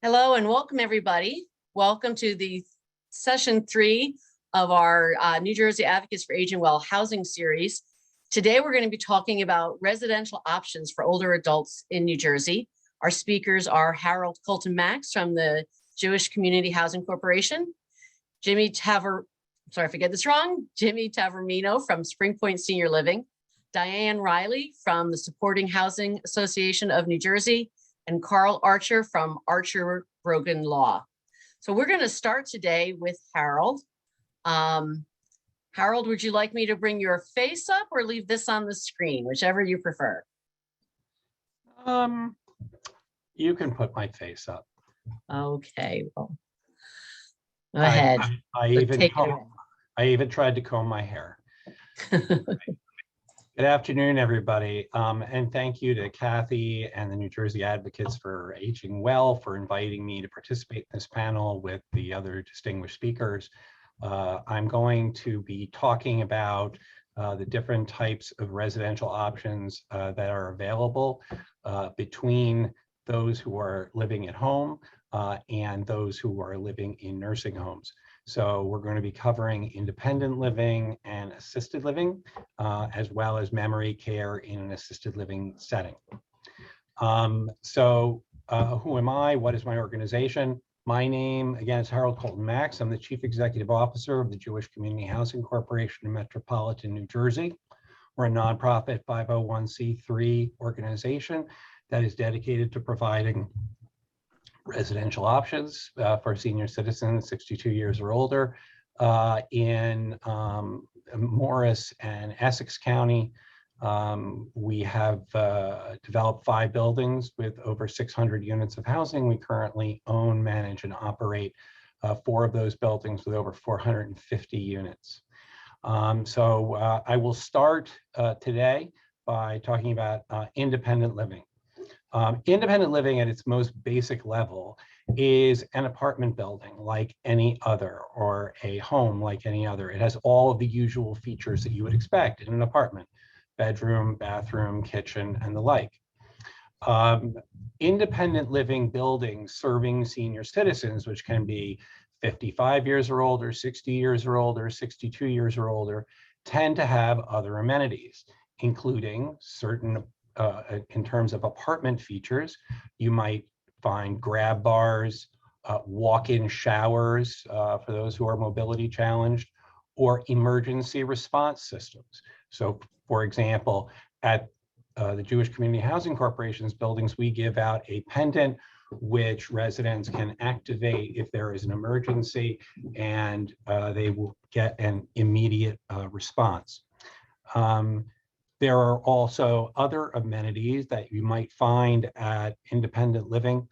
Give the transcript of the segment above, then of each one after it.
Hello and welcome everybody. Welcome to the session 3 of our New Jersey Advocates for Aging Well housing series. Today we're going to be talking about residential options for older adults in New Jersey. Our speakers are Harold Colton-Max from the Jewish Community Housing Corporation, Jimmy Tavormina from Springpoint Senior Living, Diane Riley from the Supporting Housing Association of New Jersey, and Carl Archer from Archer Brogan Law. So we're going to start today with Harold. Harold, would you like me to bring your face up or leave this on the screen, whichever you prefer? You can put my face up. Okay, well, go ahead. I even tried to comb my hair. Good afternoon, everybody, and thank you to Cathy and the New Jersey Advocates for Aging Well for inviting me to participate in this panel with the other distinguished speakers. I'm going to be talking about the different types of residential options that are available between those who are living at home and those who are living in nursing homes. So we're going to be covering independent living and assisted living, as well as memory care in an assisted living setting. Who am I? What is my organization? My name, again, is Harold Colton-Max. I'm the Chief Executive Officer of the Jewish Community Housing Corporation in Metropolitan, New Jersey. We're a nonprofit 501c3 organization that is dedicated to providing residential options for senior citizens 62 years or older in Morris and Essex County. We have developed 5 buildings with over 600 units of housing. We currently own, manage, and operate 4 of those buildings with over 450 units. I will start today by talking about independent living. Independent living at its most basic level is an apartment building like any other, or a home like any other. It has all of the usual features that you would expect in an apartment: bedroom, bathroom, kitchen, and the like. Independent living buildings serving senior citizens, which can be 55 years or older, 60 years or older, 62 years or older, tend to have other amenities, including certain in terms of apartment features. You might find grab bars, walk-in showers for those who are mobility challenged, or emergency response systems. So, for example, at the Jewish Community Housing Corporation's buildings, we give out a pendant which residents can activate if there is an emergency, and they will get an immediate response. There are also other amenities that you might find at independent living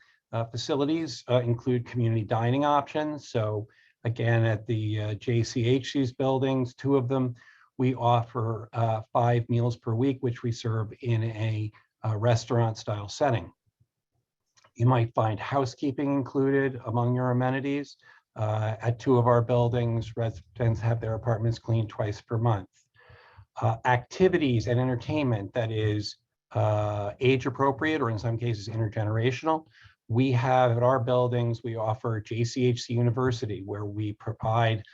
facilities, include community dining options. So again, at the JCHC's buildings, 2 of them, we offer 5 meals per week, which we serve in a restaurant style setting. You might find housekeeping included among your amenities. At 2 of our buildings, residents have their apartments cleaned twice per month. Activities and entertainment that is age appropriate, or in some cases intergenerational. We have at our buildings, we offer JCHC University, where we provide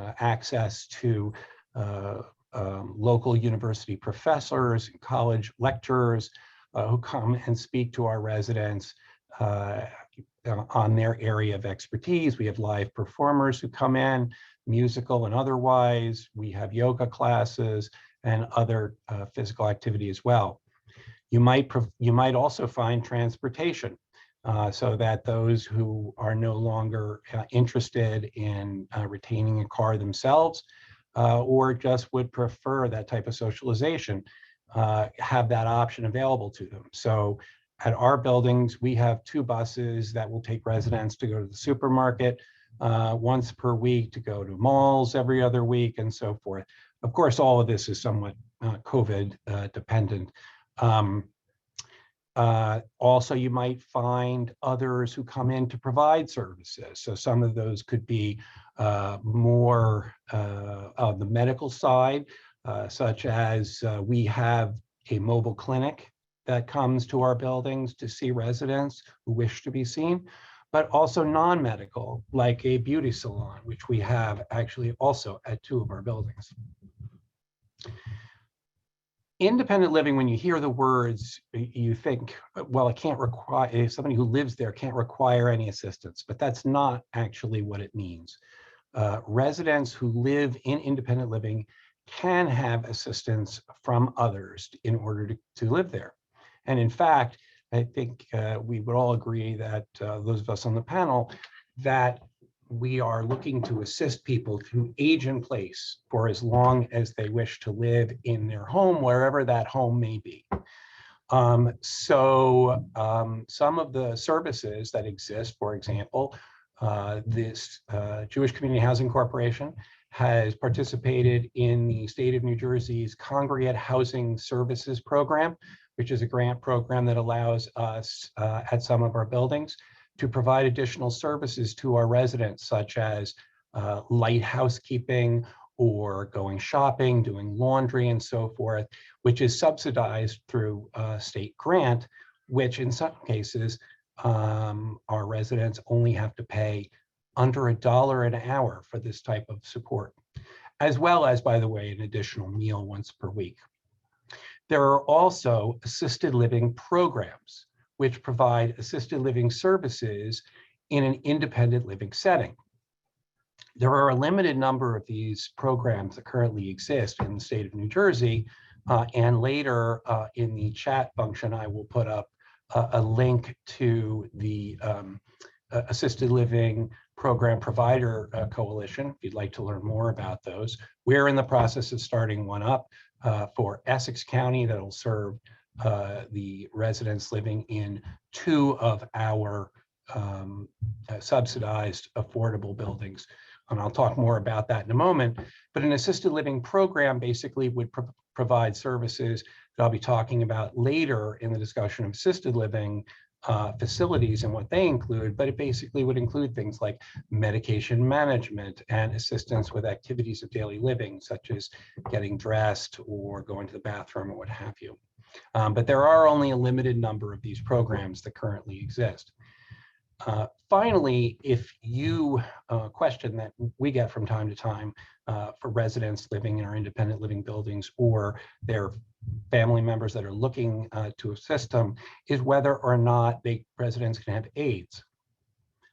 access to local university professors and college lecturers who come and speak to our residents on their area of expertise. We have live performers who come in, musical and otherwise. We have yoga classes and other physical activity as well. You might also find transportation, so that those who are no longer interested in retaining a car themselves, or just would prefer that type of socialization, have that option available to them. So at our buildings, we have 2 buses that will take residents to go to the supermarket once per week, to go to malls every other week, and so forth. Of course, all of this is somewhat COVID dependent. Also, you might find others who come in to provide services. So some of those could be more of the medical side, such as we have a mobile clinic that comes to our buildings to see residents who wish to be seen, but also non-medical, like a beauty salon, which we have actually also at 2 of our buildings. Independent living, when you hear the words, you think, well, it can't require, somebody who lives there can't require any assistance, but that's not actually what it means. Residents who live in independent living can have assistance from others in order to live there. And in fact, I think we would all agree that those of us on the panel, that we are looking to assist people to age in place for as long as they wish to live in their home, wherever that home may be. Some of the services that exist, for example, this Jewish Community Housing Corporation has participated in the state of New Jersey's Congregate Housing Services Program, which is a grant program that allows us at some of our buildings to provide additional services to our residents, such as light housekeeping or going shopping, doing laundry and so forth, which is subsidized through a state grant, which in some cases, our residents only have to pay under $1 an hour for this type of support, as well as, by the way, an additional meal once per week. There are also assisted living programs, which provide assisted living services in an independent living setting. There are a limited number of these programs that currently exist in the state of New Jersey, and later in the chat function, I will put up a link to the Assisted Living Program Provider Coalition, if you'd like to learn more about those. We're in the process of starting one up for Essex County that'll serve the residents living in 2 of our subsidized affordable buildings. And I'll talk more about that in a moment. But an assisted living program basically would provide services that I'll be talking about later in the discussion of assisted living facilities and what they include, but it basically would include things like medication management and assistance with activities of daily living, such as getting dressed or going to the bathroom or what have you. But there are only a limited number of these programs that currently exist. Finally, if you question that we get from time to time for residents living in our independent living buildings or their family members that are looking to assist them, is whether or not residents can have aides.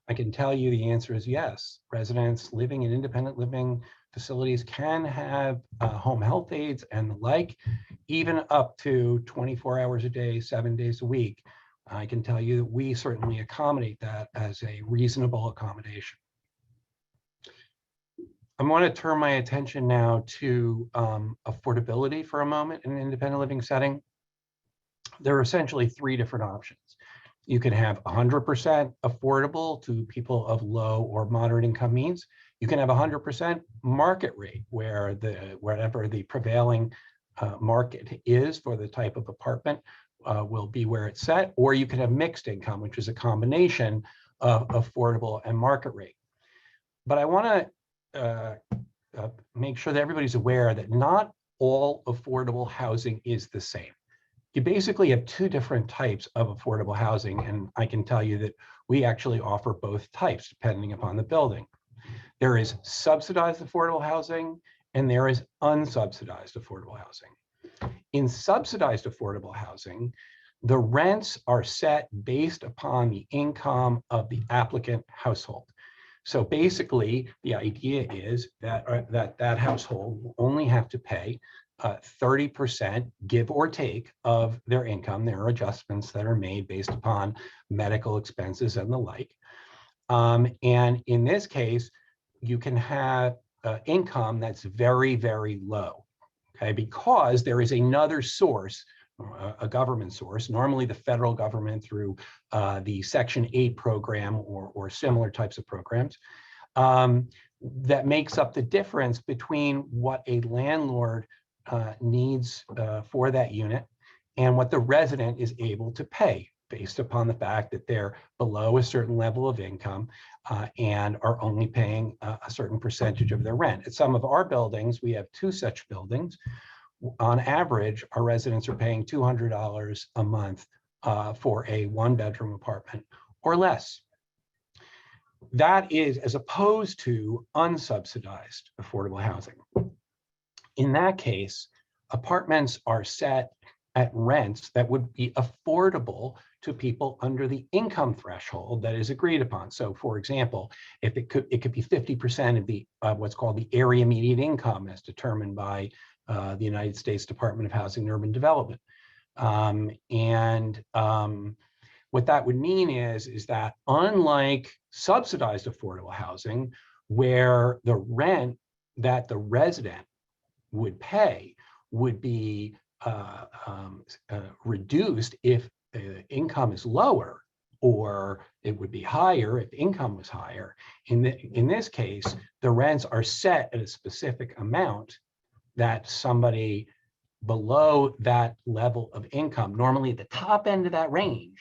I can tell you the answer is yes. Residents living in independent living facilities can have home health aides and the like, even up to 24 hours a day, 7 days a week. I can tell you that we certainly accommodate that as a reasonable accommodation. I want to turn my attention now to affordability for a moment in an independent living setting. There are essentially 3 different options. You can have 100% affordable to people of low or moderate income means. You can have 100% market rate, where whatever the prevailing market is for the type of apartment will be where it's set, or you can have mixed income, which is a combination of affordable and market rate. But I want to make sure that everybody's aware that not all affordable housing is the same. You basically have 2 different types of affordable housing, and I can tell you that we actually offer both types depending upon the building. There is subsidized affordable housing and there is unsubsidized affordable housing. In subsidized affordable housing, the rents are set based upon the income of the applicant household. So basically, the idea is that that household will only have to pay 30%, give or take, of their income. There are adjustments that are made based upon medical expenses and the like. And in this case, you can have income that's very, very low, okay, because there is another source, a government source, normally the federal government through the Section 8 program or similar types of programs, that makes up the difference between what a landlord needs for that unit and what the resident is able to pay based upon the fact that they're below a certain level of income and are only paying a certain percentage of their rent. At some of our buildings, we have 2 such buildings. on average, our residents are paying $200 a month for a 1-bedroom apartment or less. That is as opposed to unsubsidized affordable housing. In that case, apartments are set at rents that would be affordable to people under the income threshold that is agreed upon. So, for example, if it could be 50% of the what's called the area median income, as determined by the United States Department of Housing and Urban Development. What that would mean is that unlike subsidized affordable housing, where the rent that the resident would pay would be reduced if income is lower, or it would be higher if income was higher. In this case, the rents are set at a specific amount that somebody below that level of income, normally at the top end of that range,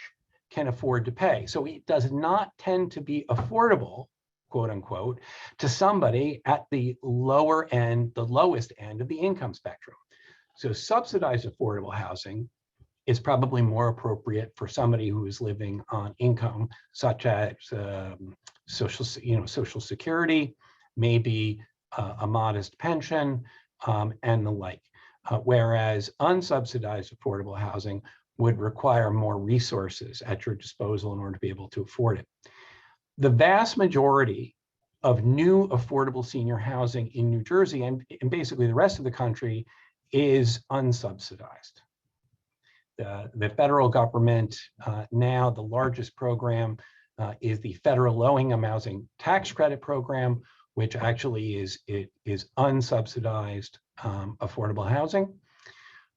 can afford to pay. So it does not tend to be affordable, quote unquote, to somebody at the lower end, the lowest end of the income spectrum. So subsidized affordable housing is probably more appropriate for somebody who is living on income such as social security, maybe a modest pension, and the like. Whereas unsubsidized affordable housing would require more resources at your disposal in order to be able to afford it. The vast majority of new affordable senior housing in New Jersey and basically the rest of the country is unsubsidized. The federal government, now the largest program is the Federal Low-Income Housing Tax Credit Program, which actually is unsubsidized affordable housing.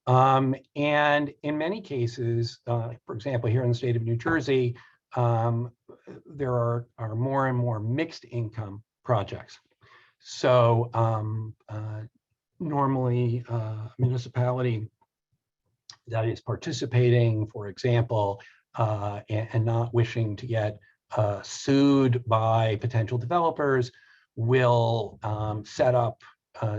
And in many cases, for example, here in the state of New Jersey, there are more and more mixed income projects. So normally a municipality that is participating, for example, and not wishing to get sued by potential developers will set up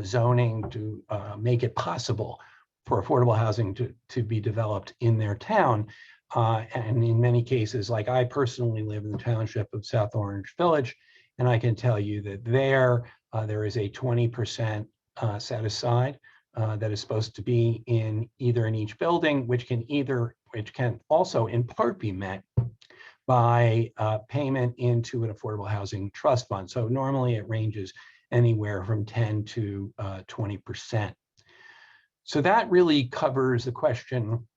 zoning to make it possible for affordable housing to be developed in their town. And in many cases, like I personally live in the township of South Orange Village, and I can tell you that there is a 20% set aside that is supposed to be in each building, which can also in part be met by payment into an affordable housing trust fund. So normally it ranges anywhere from 10 to 20%. So that really covers the question,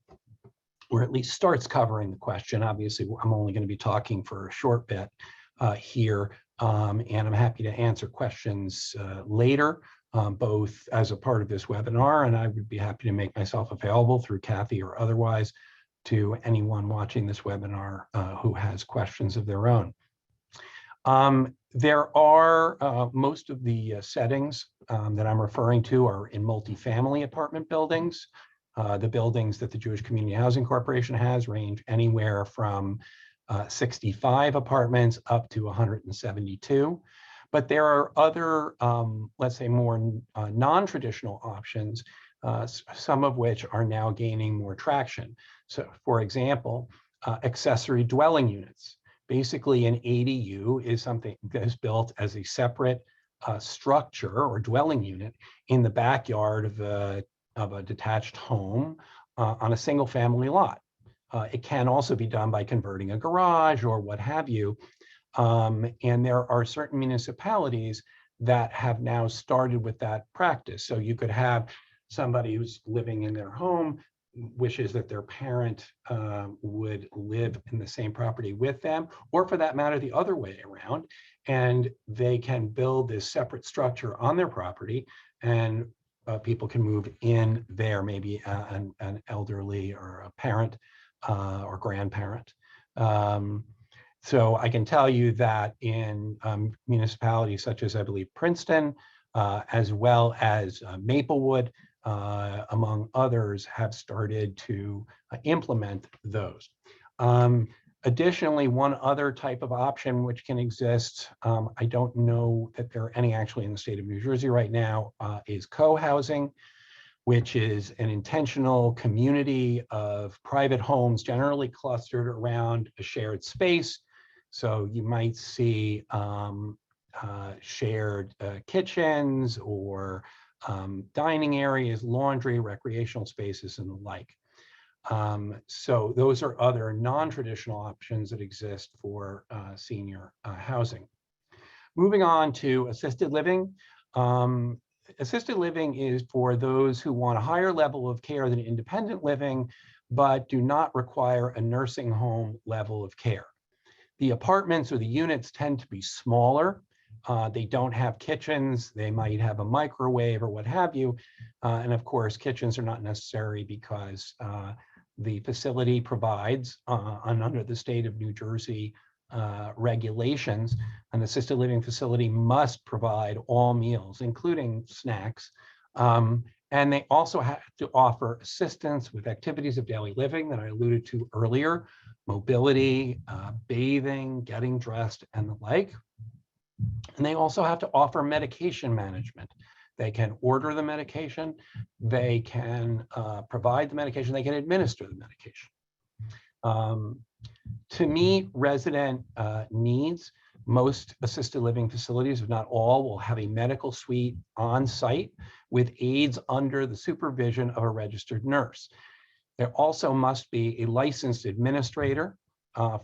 or at least starts covering the question. Obviously, I'm only going to be talking for a short bit here, and I'm happy to answer questions later, both as a part of this webinar, and I would be happy to make myself available through Cathy or otherwise to anyone watching this webinar who has questions of their own. There are most of the settings that I'm referring to are in multifamily apartment buildings. The buildings that the Jewish Community Housing Corporation has range anywhere from 65 apartments up to 172. But there are other, let's say, more non-traditional options, some of which are now gaining more traction. So, for example, accessory dwelling units. Basically, an ADU is something that is built as a separate structure or dwelling unit in the backyard of a detached home on a single family lot. It can also be done by converting a garage or what have you. And there are certain municipalities that have now started with that practice. So you could have somebody who's living in their home, wishes that their parent would live in the same property with them, or for that matter, the other way around, and they can build this separate structure on their property, and people can move in there, maybe an elderly or a parent or grandparent. So I can tell you that in municipalities such as, I believe, Princeton, as well as Maplewood, among others, have started to implement those. Additionally, one other type of option which can exist, I don't know that there are any actually in the state of New Jersey right now, is co-housing. which is an intentional community of private homes generally clustered around a shared space. So you might see shared kitchens or dining areas, laundry, recreational spaces, and the like. So those are other non-traditional options that exist for senior housing. Moving on to assisted living. Assisted living is for those who want a higher level of care than independent living, but do not require a nursing home level of care. The apartments or the units tend to be smaller. They don't have kitchens. They might have a microwave or what have you. And of course, kitchens are not necessary because the facility provides, under the state of New Jersey regulations, an assisted living facility must provide all meals, including snacks. And they also have to offer assistance with activities of daily living that I alluded to earlier, mobility, bathing, getting dressed, and the like. And they also have to offer medication management. They can order the medication, they can provide the medication, they can administer the medication. To meet resident needs, most assisted living facilities, if not all, will have a medical suite on site with aides under the supervision of a registered nurse. There also must be a licensed administrator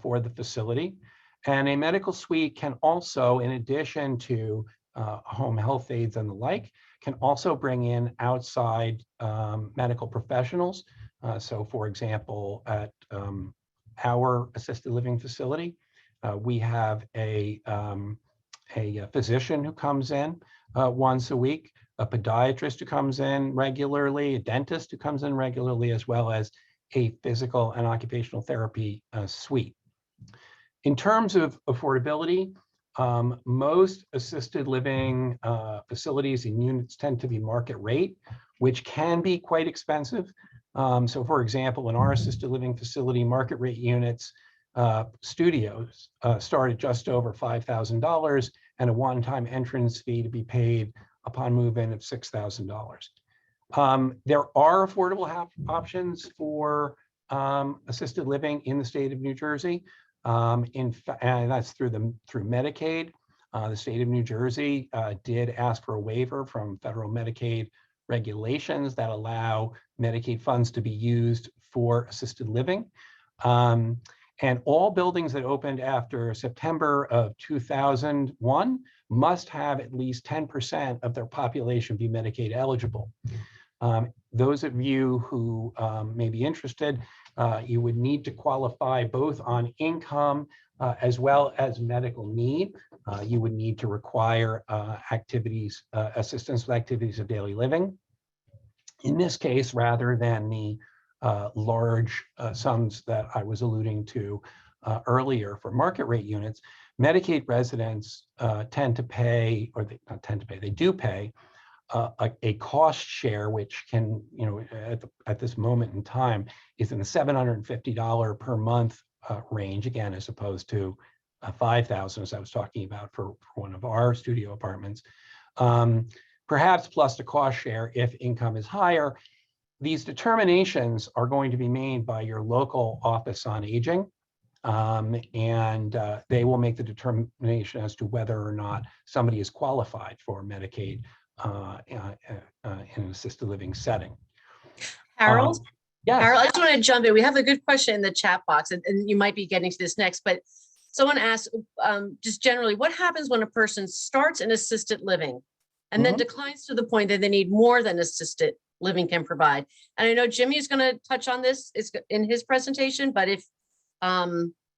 for the facility. And a medical suite can also, in addition to home health aides and the like, can also bring in outside medical professionals. So for example, at our assisted living facility, we have a physician who comes in once a week, a podiatrist who comes in regularly, a dentist who comes in regularly, as well as a physical and occupational therapy suite. In terms of affordability, most assisted living facilities and units tend to be market rate, which can be quite expensive. So for example, in our assisted living facility, market rate units, studios start at just over $5,000 and a one-time entrance fee to be paid upon move-in of $6,000. There are affordable options for assisted living in the state of New Jersey. And that's through Medicaid. The state of New Jersey did ask for a waiver from federal Medicaid regulations that allow Medicaid funds to be used for assisted living. And all buildings that opened after September of 2001 must have at least 10% of their population be Medicaid eligible. Those of you who may be interested, you would need to qualify both on income as well as medical need. You would need to require assistance with activities of daily living. In this case, rather than the large sums that I was alluding to earlier for market rate units, Medicaid residents tend to pay, or they do pay a cost share, which can, at this moment in time, is in the $750 per month range, again, as opposed to $5,000, as I was talking about for one of our studio apartments. Perhaps plus the cost share if income is higher. These determinations are going to be made by your local office on aging, and they will make the determination as to whether or not somebody is qualified for Medicaid in an assisted living setting. Harold? Yes. Harold, I just want to jump in. We have a good question in the chat box, and you might be getting to this next, but someone asked, just generally, what happens when a person starts in assisted living and then declines to the point that they need more than assisted living can provide? And I know Jimmy is going to touch on this in his presentation, but if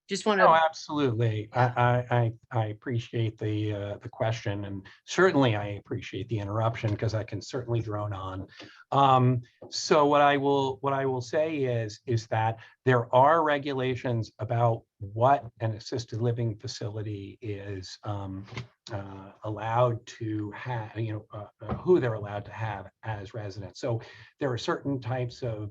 just want to. Oh, absolutely. I appreciate the question, and certainly I appreciate the interruption because I can certainly drone on. So what I will say is that there are regulations about what an assisted living facility is allowed to have, who they're allowed to have as residents. So there are certain types of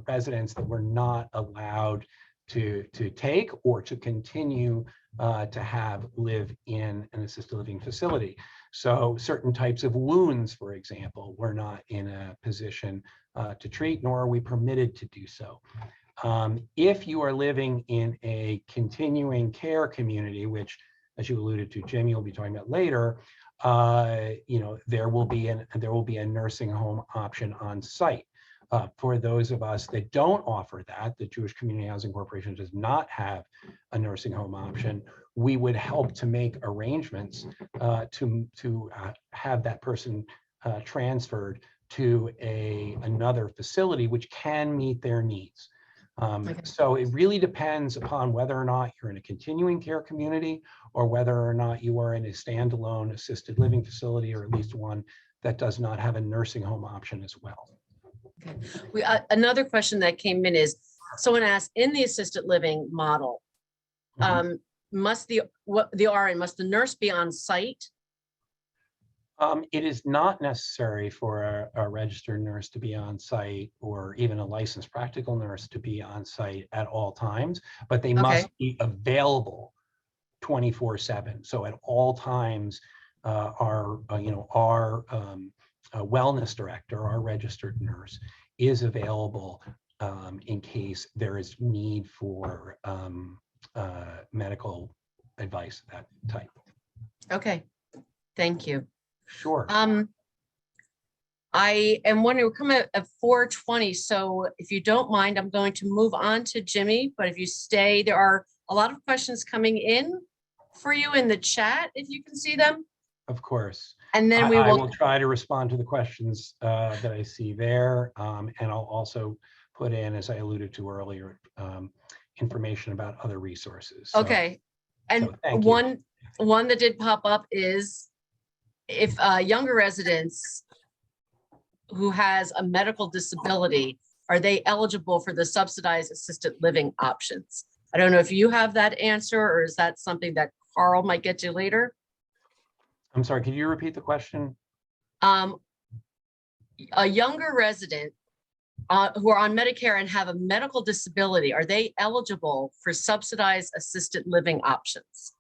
residents that we're not allowed to take or to continue to have live in an assisted living facility. So certain types of wounds, for example, we're not in a position to treat, nor are we permitted to do so. If you are living in a continuing care community, which, as you alluded to, Jim, you'll be talking about later, there will be a nursing home option on site. For those of us that don't offer that, the Jewish Community Housing Corporation does not have a nursing home option. We would help to make arrangements to have that person transferred to another facility which can meet their needs. So it really depends upon whether or not you're in a continuing care community or whether or not you are in a standalone assisted living facility, or at least one that does not have a nursing home option as well. Okay. Another question that came in is, someone asked, in the assisted living model, must the RN, must the nurse be on site? It is not necessary for a registered nurse to be on site, or even a licensed practical nurse to be on site at all times, but they must be available 24/7. So at all times, our wellness director, our registered nurse, is available in case there is need for medical advice of that type. Okay, thank you. Sure. I am wondering, we're coming at 4:20, so if you don't mind, I'm going to move on to Jimmy, but if you stay, there are a lot of questions coming in for you in the chat, if you can see them. Of course. And then I will try to respond to the questions that I see there. And I'll also put in, as I alluded to earlier, information about other resources. So, okay. And so one that did pop up is, if younger residents who has a medical disability, are they eligible for the subsidized assisted living options? I don't know if you have that answer, or is that something that Carl might get to later? I'm sorry, could you repeat the question? A younger resident who are on Medicare and have a medical disability, are they eligible for subsidized assisted living options?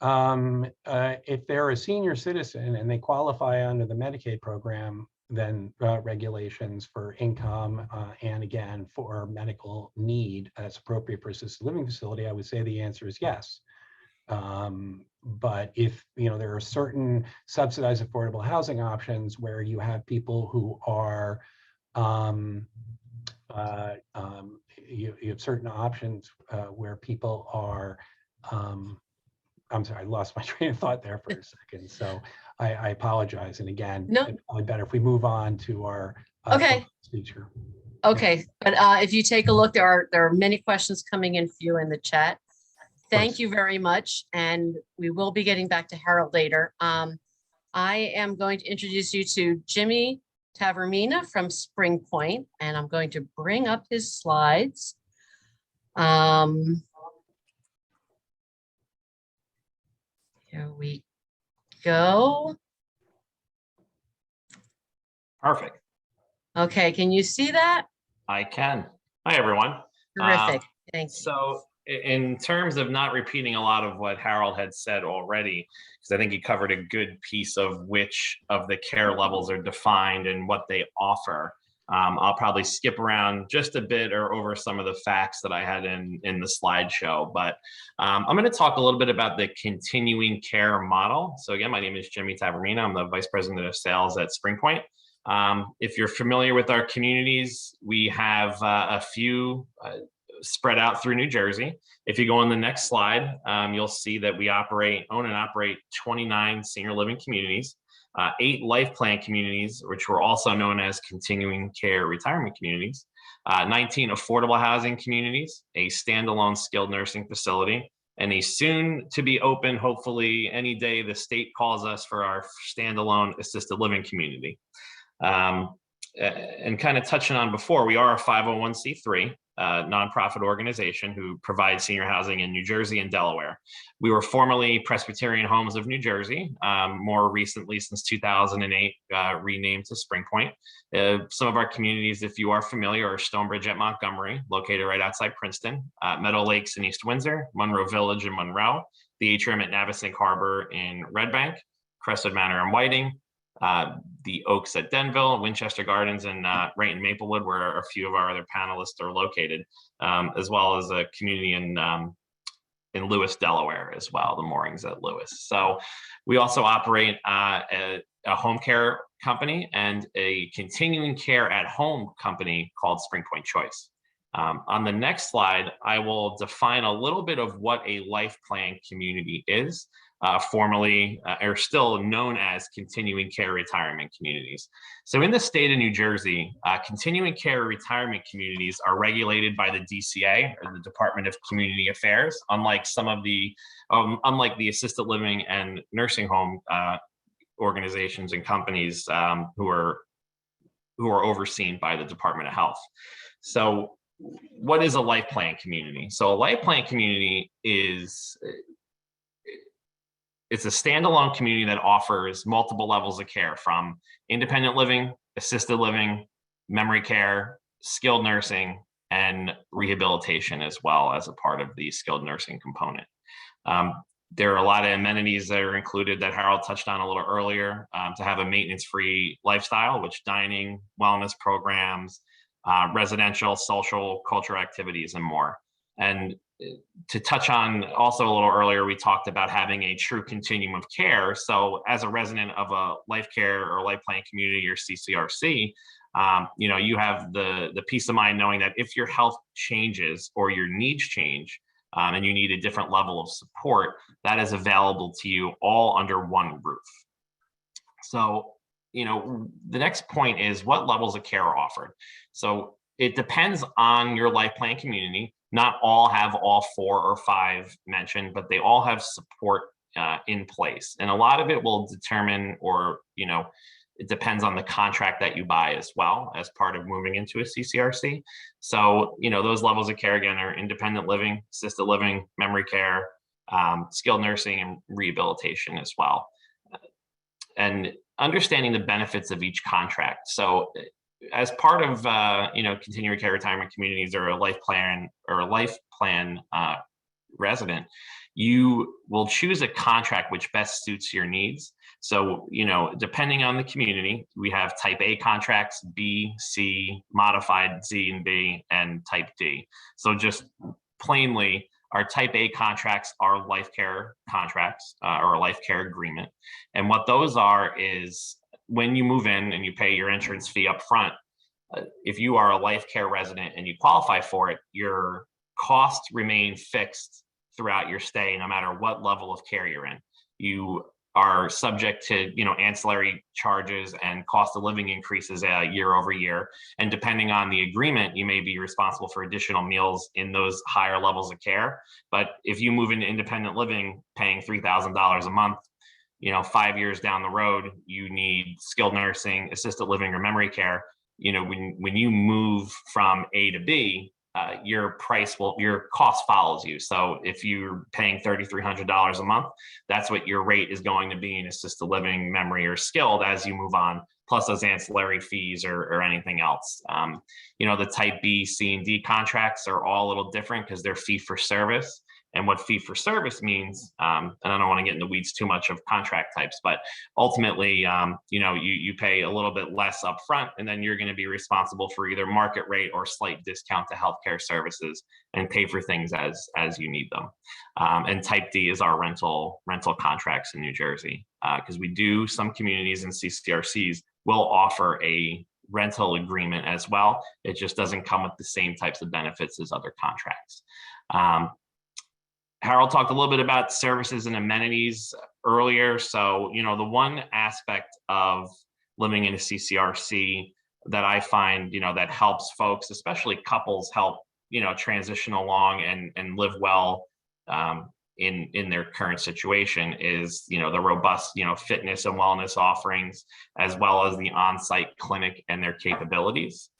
If they're a senior citizen and they qualify under the Medicaid program, then regulations for income and again for medical need as appropriate for assisted living facility, I would say the answer is yes. But if there are certain subsidized affordable housing options where you have people who are you have certain options where people are I'm sorry, I lost my train of thought there for a second. So I apologize. And again, no, it's probably better if we move on to our speaker. Okay, but if you take a look, there are many questions coming in for you in the chat. Thank you very much. And we will be getting back to Harold later. I am going to introduce you to Jimmy Tavormina from Springpoint, and I'm going to bring up his slides. Here we go. Perfect. Okay, can you see that? I can. Hi, everyone. Terrific. Thanks. So in terms of not repeating a lot of what Harold had said already, because I think he covered a good piece of which of the care levels are defined and what they offer. I'll probably skip around just a bit or over some of the facts that I had in the slideshow, but I'm going to talk a little bit about the continuing care model. So again, my name is Jimmy Tavormina. I'm the Vice President of Sales at Springpoint. If you're familiar with our communities, we have a few spread out through New Jersey. If you go on the next slide, you'll see that we own and operate 29 senior living communities, 8 life plan communities, which were also known as continuing care retirement communities, 19 affordable housing communities, a standalone skilled nursing facility, and a soon to be open, hopefully any day the state calls us, for our standalone assisted living community. And kind of touching on before, we are a 501c3 nonprofit organization who provides senior housing in New Jersey and Delaware. We were formerly Presbyterian Homes of New Jersey, more recently since 2008, renamed to Springpoint. Some of our communities, if you are familiar, are Stonebridge at Montgomery, located right outside Princeton, Meadow Lakes in East Windsor, Monroe Village in Monroe, the Atrium at Navesink Harbor in Red Bank, Crestwood Manor in Whiting, the Oaks at Denville, Winchester Gardens, and right in Maplewood, where a few of our other panelists are located, as well as a community in Lewis, Delaware as well, the moorings at Lewis. So we also operate a home care company and a continuing care at home company called Springpoint Choice. On the next slide, I will define a little bit of what a life plan community is, formerly or still known as continuing care retirement communities. So in the state of New Jersey, continuing care retirement communities are regulated by the DCA, or the Department of Community Affairs, unlike some of the, unlike the assisted living and nursing home organizations and companies who are overseen by the Department of Health. So what is a life plan community? So a life plan community is, it's a standalone community that offers multiple levels of care, from independent living, assisted living, memory care, skilled nursing, and rehabilitation as well as a part of the skilled nursing component. There are a lot of amenities that are included that Harold touched on a little earlier, to have a maintenance-free lifestyle, which dining, wellness programs, residential, social, cultural activities, and more. And to touch on also a little earlier, we talked about having a true continuum of care. So as a resident of a life care or life plan community or CCRC, you have the peace of mind knowing that if your health changes or your needs change, and you need a different level of support, that is available to you all under one roof. So, the next point is, what levels of care are offered? So it depends on your life plan community. Not all have all 4 or 5 mentioned, but they all have support in place. And a lot of it will determine, or, it depends on the contract that you buy as well as part of moving into a CCRC. So, those levels of care, again, are independent living, assisted living, memory care, skilled nursing, and rehabilitation as well. And understanding the benefits of each contract. So as part of, continuing care retirement communities or a life plan resident, you will choose a contract which best suits your needs. So, depending on the community, we have type A contracts, B, C, modified Z and B, and type D. So just plainly, our type A contracts are life care contracts or a life care agreement. And what those are is, when you move in and you pay your entrance fee up front, if you are a life care resident and you qualify for it, your costs remain fixed throughout your stay, no matter what level of care you're in. You are subject to, ancillary charges and cost of living increases year over year. And depending on the agreement, you may be responsible for additional meals in those higher levels of care. But if you move into independent living, paying $3,000 a month, 5 years down the road, you need skilled nursing, assisted living, or memory care. When you move from A to B, your cost follows you. So if you're paying $3,300 a month, that's what your rate is going to be in assisted living, memory, or skilled as you move on, plus those ancillary fees or anything else. The type B, C, and D contracts are all a little different because they're fee for service. And what fee for service means, and I don't want to get in the weeds too much of contract types, but ultimately, you pay a little bit less upfront, and then you're going to be responsible for either market rate or slight discount to healthcare services and pay for things as you need them. And type D is our rental contracts in New Jersey, because we do, some communities and CCRCs will offer a rental agreement as well. It just doesn't come with the same types of benefits as other contracts. Harold talked a little bit about services and amenities earlier. So, the one aspect of living in a CCRC that I find, that helps folks, especially couples, help, transition along and live well in their current situation is, the robust, fitness and wellness offerings, as well as the on-site clinic and their capabilities.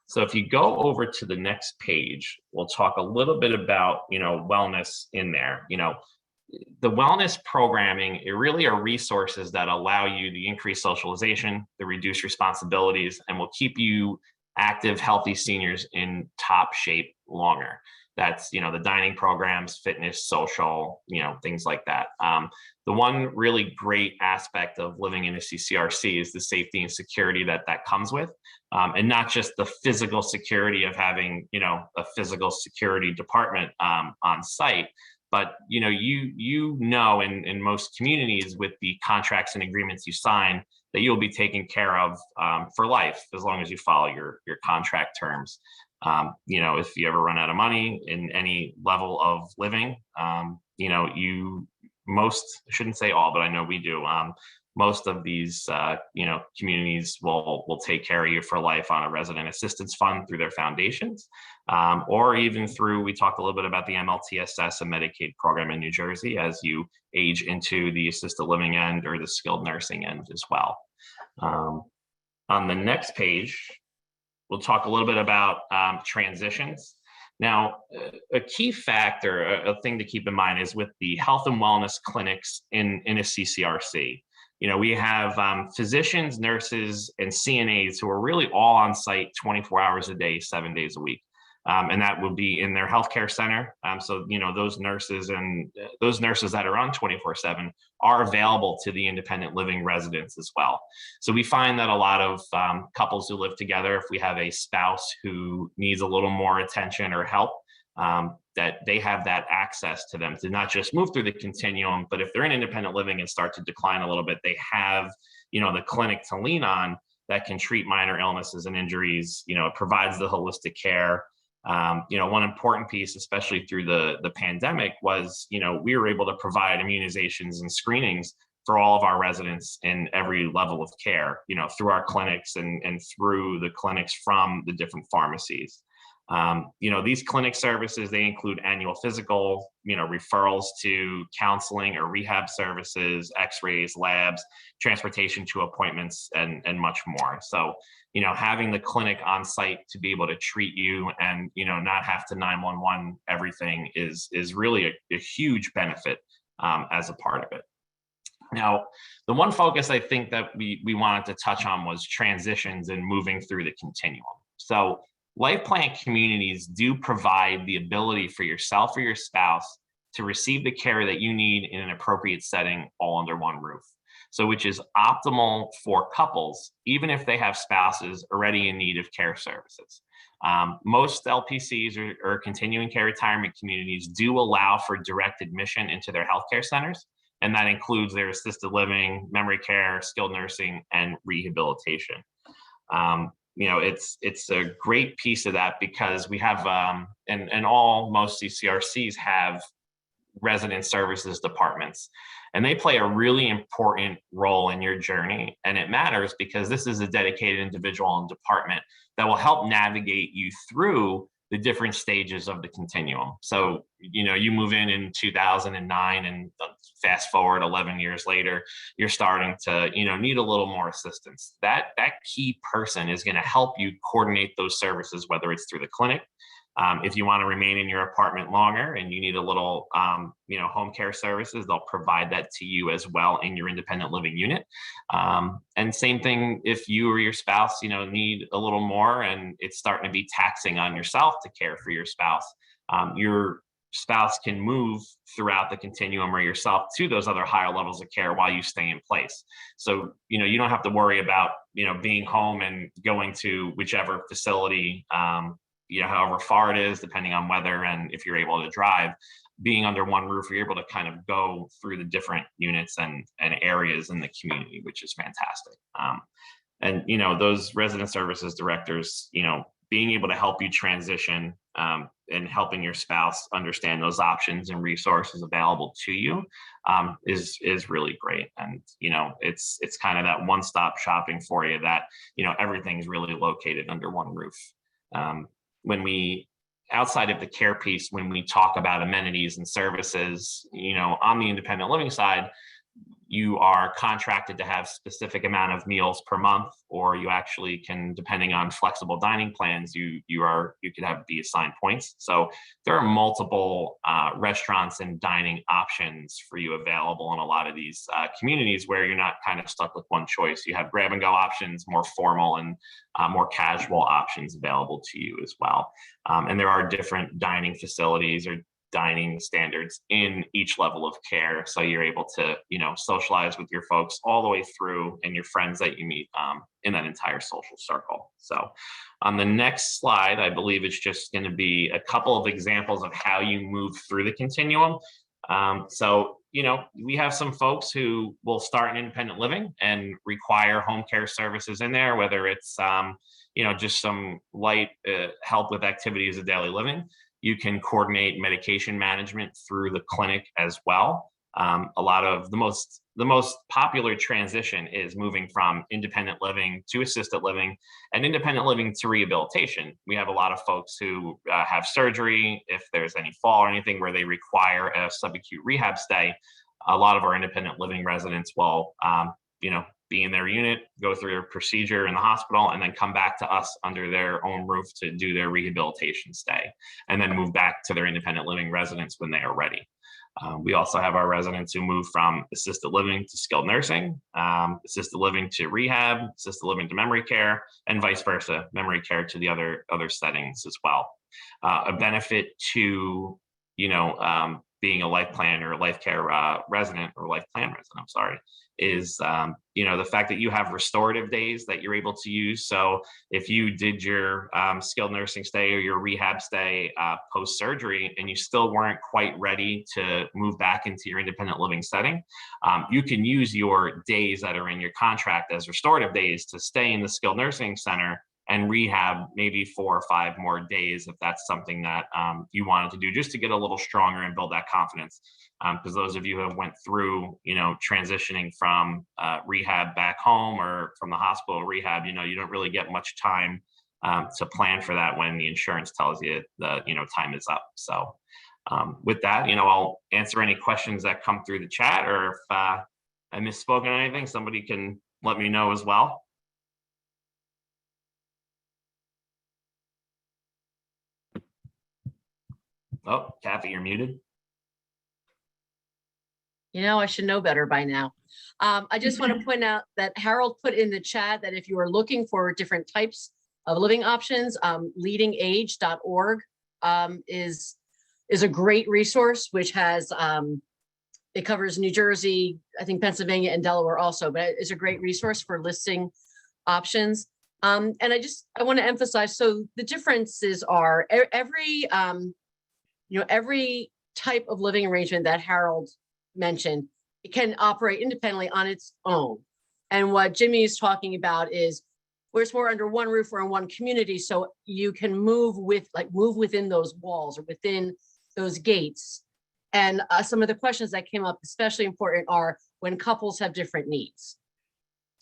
So if you go over to the next page, we'll talk a little bit about, wellness in there. The wellness programming, it really are resources that allow you to increase socialization, to reduce responsibilities, and will keep you active, healthy seniors in top shape longer. That's, the dining programs, fitness, social, things like that. The one really great aspect of living in a CCRC is the safety and security that comes with, and not just the physical security of having, a physical security department on site, but in most communities with the contracts and agreements you sign that you'll be taken care of for life as long as you follow your contract terms. If you ever run out of money in any level of living, I shouldn't say all, but I know we do. Most of these, communities will take care of you for life on a resident assistance fund through their foundations, or even through, we talked a little bit about the MLTSS, a Medicaid program in New Jersey, as you age into the assisted living end or the skilled nursing end as well. On the next page, we'll talk a little bit about transitions. Now, a key factor, a thing to keep in mind is with the health and wellness clinics in a CCRC. We have physicians, nurses, and CNAs who are really all on site 24 hours a day, 7 days a week. And that will be in their healthcare center. So, those nurses that are on 24/7 are available to the independent living residents as well. So we find that a lot of couples who live together, if we have a spouse who needs a little more attention or help, that they have that access to them to not just move through the continuum, but if they're in independent living and start to decline a little bit, they have, the clinic to lean on that can treat minor illnesses and injuries. It provides the holistic care. One important piece, especially through the pandemic, was, we were able to provide immunizations and screenings for all of our residents in every level of care, through our clinics and through the clinics from the different pharmacies. These clinic services, they include annual physical, referrals to counseling or rehab services, x-rays, labs, transportation to appointments, and much more. So, having the clinic on site to be able to treat you and, not have to 911 everything is really a huge benefit as a part of it. Now, the one focus I think that we wanted to touch on was transitions and moving through the continuum. So life plan communities do provide the ability for yourself or your spouse to receive the care that you need in an appropriate setting all under one roof. So which is optimal for couples, even if they have spouses already in need of care services. Most LPCs or continuing care retirement communities do allow for direct admission into their healthcare centers, and that includes their assisted living, memory care, skilled nursing, and rehabilitation. It's a great piece of that because we have, most CCRCs have resident services departments, and they play a really important role in your journey. And it matters because this is a dedicated individual and department that will help navigate you through the different stages of the continuum. So, you move in 2009 and fast forward 11 years later, you're starting to, need a little more assistance. That key person is going to help you coordinate those services, whether it's through the clinic. If you want to remain in your apartment longer and you need a little, home care services, they'll provide that to you as well in your independent living unit. And same thing if you or your spouse, need a little more and it's starting to be taxing on yourself to care for your spouse. Your spouse can move throughout the continuum or yourself to those other higher levels of care while you stay in place. So, you don't have to worry about, being home and going to whichever facility, however far it is, depending on weather and if you're able to drive. Being under one roof, you're able to kind of go through the different units and areas in the community, which is fantastic. And those resident services directors, being able to help you transition and helping your spouse understand those options and resources available to you is really great. And it's kind of that one-stop shopping for you that everything's really located under one roof. When we, outside of the care piece, when we talk about amenities and services, on the independent living side, you are contracted to have specific amount of meals per month, or you actually can, depending on flexible dining plans, you could be assigned points. So there are multiple restaurants and dining options for you available in a lot of these communities where you're not kind of stuck with one choice. You have grab and go options, more formal and more casual options available to you as well. And there are different dining facilities or dining standards in each level of care, so you're able to socialize with your folks all the way through, and your friends that you meet in that entire social circle. So on the next slide, I believe it's just going to be a couple of examples of how you move through the continuum. So we have some folks who will start in independent living and require home care services in there, whether it's just some light help with activities of daily living. You can coordinate medication management through the clinic as well. A lot of the most popular transition is moving from independent living to assisted living, and independent living to rehabilitation. We have a lot of folks who have surgery, if there's any fall or anything where they require a subacute rehab stay. A lot of our independent living residents will be in their unit, go through their procedure in the hospital, and then come back to us under their own roof to do their rehabilitation stay, and then move back to their independent living residence when they are ready. We also have our residents who move from assisted living to skilled nursing, assisted living to rehab, assisted living to memory care, and vice versa, memory care to the other settings as well. A benefit to being a life plan or life care resident, or life plan resident, I'm sorry, is the fact that you have restorative days that you're able to use. So if you did your skilled nursing stay or your rehab stay post-surgery and you still weren't quite ready to move back into your independent living setting, you can use your days that are in your contract as restorative days to stay in the skilled nursing center and rehab maybe 4 or 5 more days if that's something that you wanted to do, just to get a little stronger and build that confidence. Because those of you who have went through, transitioning from rehab back home or from the hospital rehab, you don't really get much time to plan for that when the insurance tells you the time is up. So with that, I'll answer any questions that come through the chat, or if I misspoken on anything, somebody can let me know as well. Oh, Cathy, you're muted. I should know better by now. I just want to point out that Harold put in the chat that if you are looking for different types of living options, leadingage.org is a great resource, which has, it covers New Jersey, I think Pennsylvania and Delaware also, but it's a great resource for listing options. And I want to emphasize, so the differences are every type of living arrangement that Harold mentioned, it can operate independently on its own. And what Jimmy is talking about is where it's more under one roof or in one community, so you can move within those walls or within those gates. And some of the questions that came up, especially important, are when couples have different needs.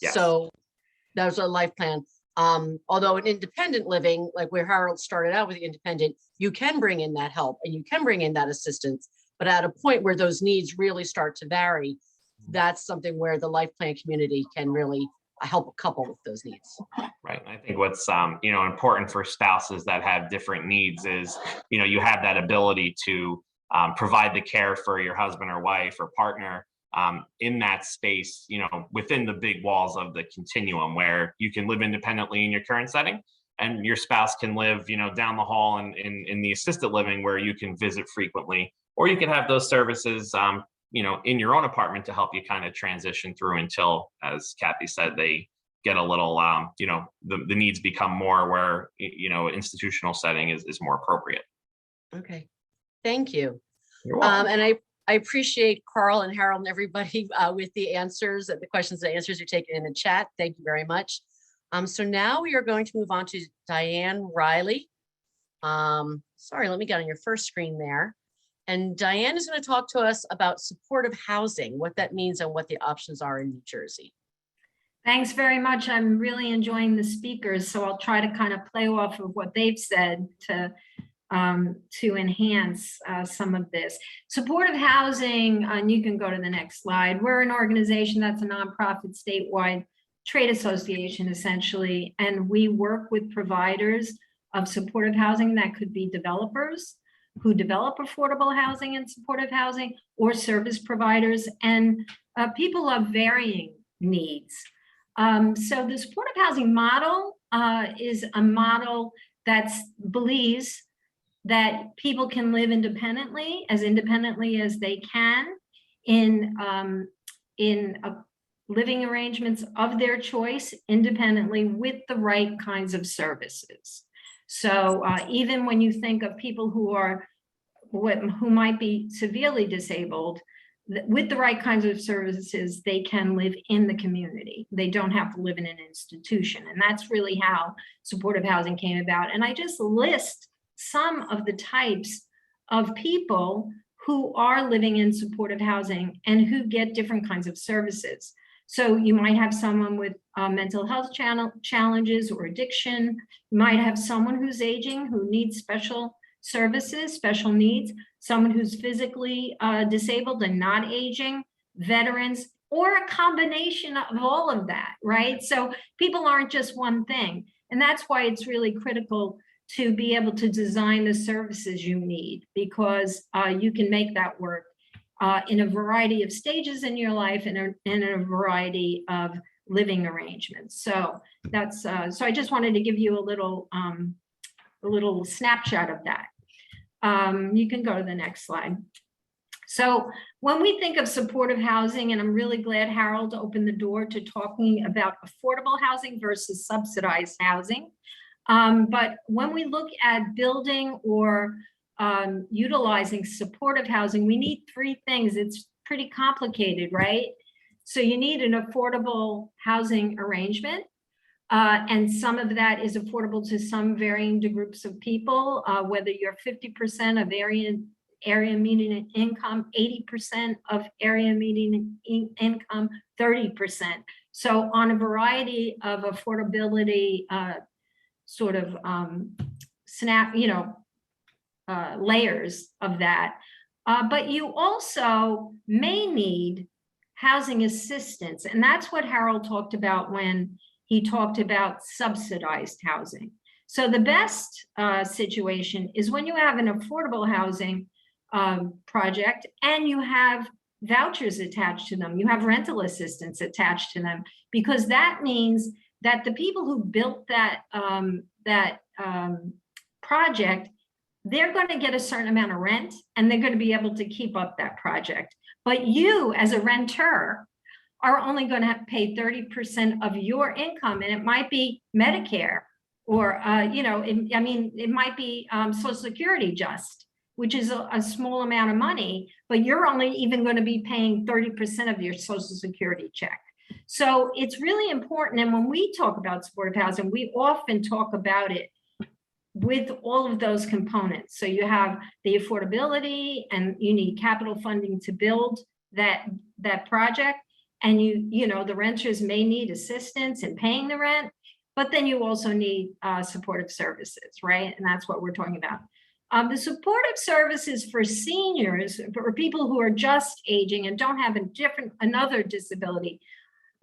Yes. So there's a life plan. Although in independent living, like where Harold started out with the independent, you can bring in that help and you can bring in that assistance, but at a point where those needs really start to vary, that's something where the life plan community can really help a couple with those needs. Right. I think what's important for spouses that have different needs is, you have that ability to provide the care for your husband or wife or partner in that space, within the big walls of the continuum, where you can live independently in your current setting and your spouse can live, down the hall in the assisted living where you can visit frequently, or you can have those services, in your own apartment to help you kind of transition through until, as Cathy said, they get a little, the needs become more where, institutional setting is more appropriate. Okay. Thank you. You're welcome. And I appreciate Carl and Harold and everybody with the answers, the questions and answers you're taking in the chat. Thank you very much. So now we are going to move on to Diane Riley. Sorry, let me get on your first screen there. And Diane is going to talk to us about supportive housing, what that means and what the options are in New Jersey. Thanks very much. I'm really enjoying the speakers, so I'll try to kind of play off of what they've said to to enhance some of this. Supportive housing, and you can go to the next slide. We're an organization that's a nonprofit statewide trade association, essentially, and we work with providers of supportive housing that could be developers who develop affordable housing and supportive housing, or service providers, and people of varying needs. So the supportive housing model is a model that believes that people can live independently as they can in living arrangements of their choice independently with the right kinds of services. So even when you think of people who might be severely disabled, with the right kinds of services, they can live in the community. They don't have to live in an institution. And that's really how supportive housing came about. And I just list some of the types of people who are living in supportive housing and who get different kinds of services. So you might have someone with mental health challenges or addiction. You might have someone who's aging, who needs special services, special needs, someone who's physically disabled and not aging, veterans, or a combination of all of that, right? So people aren't just one thing. And that's why it's really critical to be able to design the services you need, because you can make that work in a variety of stages in your life and in a variety of living arrangements. So that's so I just wanted to give you a little snapshot of that. You can go to the next slide. So when we think of supportive housing, and I'm really glad Harold opened the door to talking about affordable housing versus subsidized housing. But when we look at building or utilizing supportive housing, we need three things. It's pretty complicated, right? So you need an affordable housing arrangement. And some of that is affordable to some varying groups of people, whether you're 50% of area median income, 80% of area median income, 30%. So on a variety of affordability sort of layers of that. But you also may need housing assistance. And that's what Harold talked about when he talked about subsidized housing. So the best situation is when you have an affordable housing project and you have vouchers attached to them, you have rental assistance attached to them, because that means that the people who built that project, they're going to get a certain amount of rent and they're going to be able to keep up that project. But you as a renter are only going to have to pay 30% of your income, and it might be Medicare or, it might be Social Security just, which is a small amount of money, but you're only even going to be paying 30% of your Social Security check. So it's really important. And when we talk about supportive housing, we often talk about it with all of those components. So you have the affordability, and you need capital funding to build that project. And the renters may need assistance in paying the rent, but then you also need supportive services, right? And that's what we're talking about. The supportive services for seniors, or people who are just aging and don't have another disability,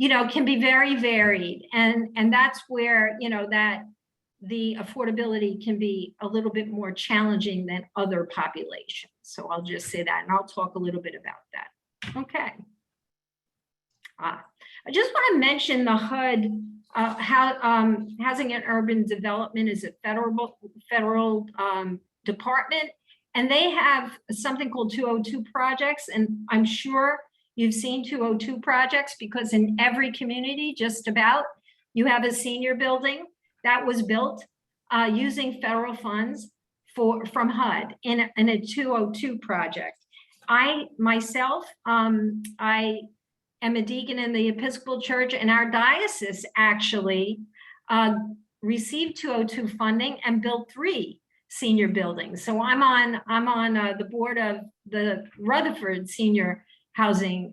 can be very varied. And that's where, that the affordability can be a little bit more challenging than other populations. So I'll just say that, and I'll talk a little bit about that. Okay. I just want to mention the HUD, Housing and Urban Development is a federal department, and they have something called 202 projects. And I'm sure you've seen 202 projects, because in every community, just about, you have a senior building that was built using federal funds from HUD in a 202 project. I myself, I am a deacon in the Episcopal Church, and our diocese actually received 202 funding and built 3 senior buildings. So I'm on the board of the Rutherford Senior Housing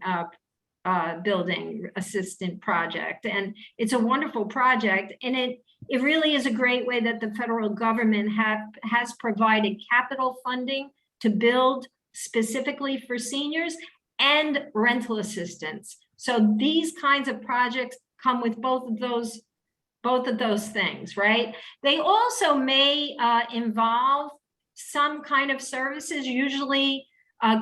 building assistant project. And it's a wonderful project. And it really is a great way that the federal government has provided capital funding to build specifically for seniors and rental assistance. So these kinds of projects come with both of those things, right? They also may involve some kind of services, usually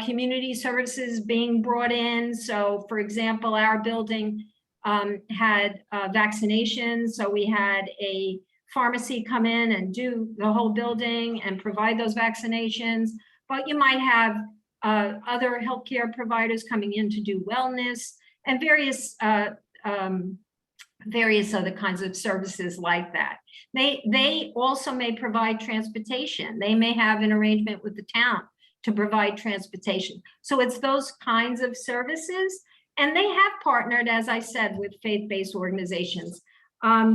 community services being brought in. So for example, our building had vaccinations. So we had a pharmacy come in and do the whole building and provide those vaccinations. But you might have other healthcare providers coming in to do wellness and various other kinds of services like that. They also may provide transportation. They may have an arrangement with the town to provide transportation. So it's those kinds of services. And they have partnered, as I said, with faith-based organizations.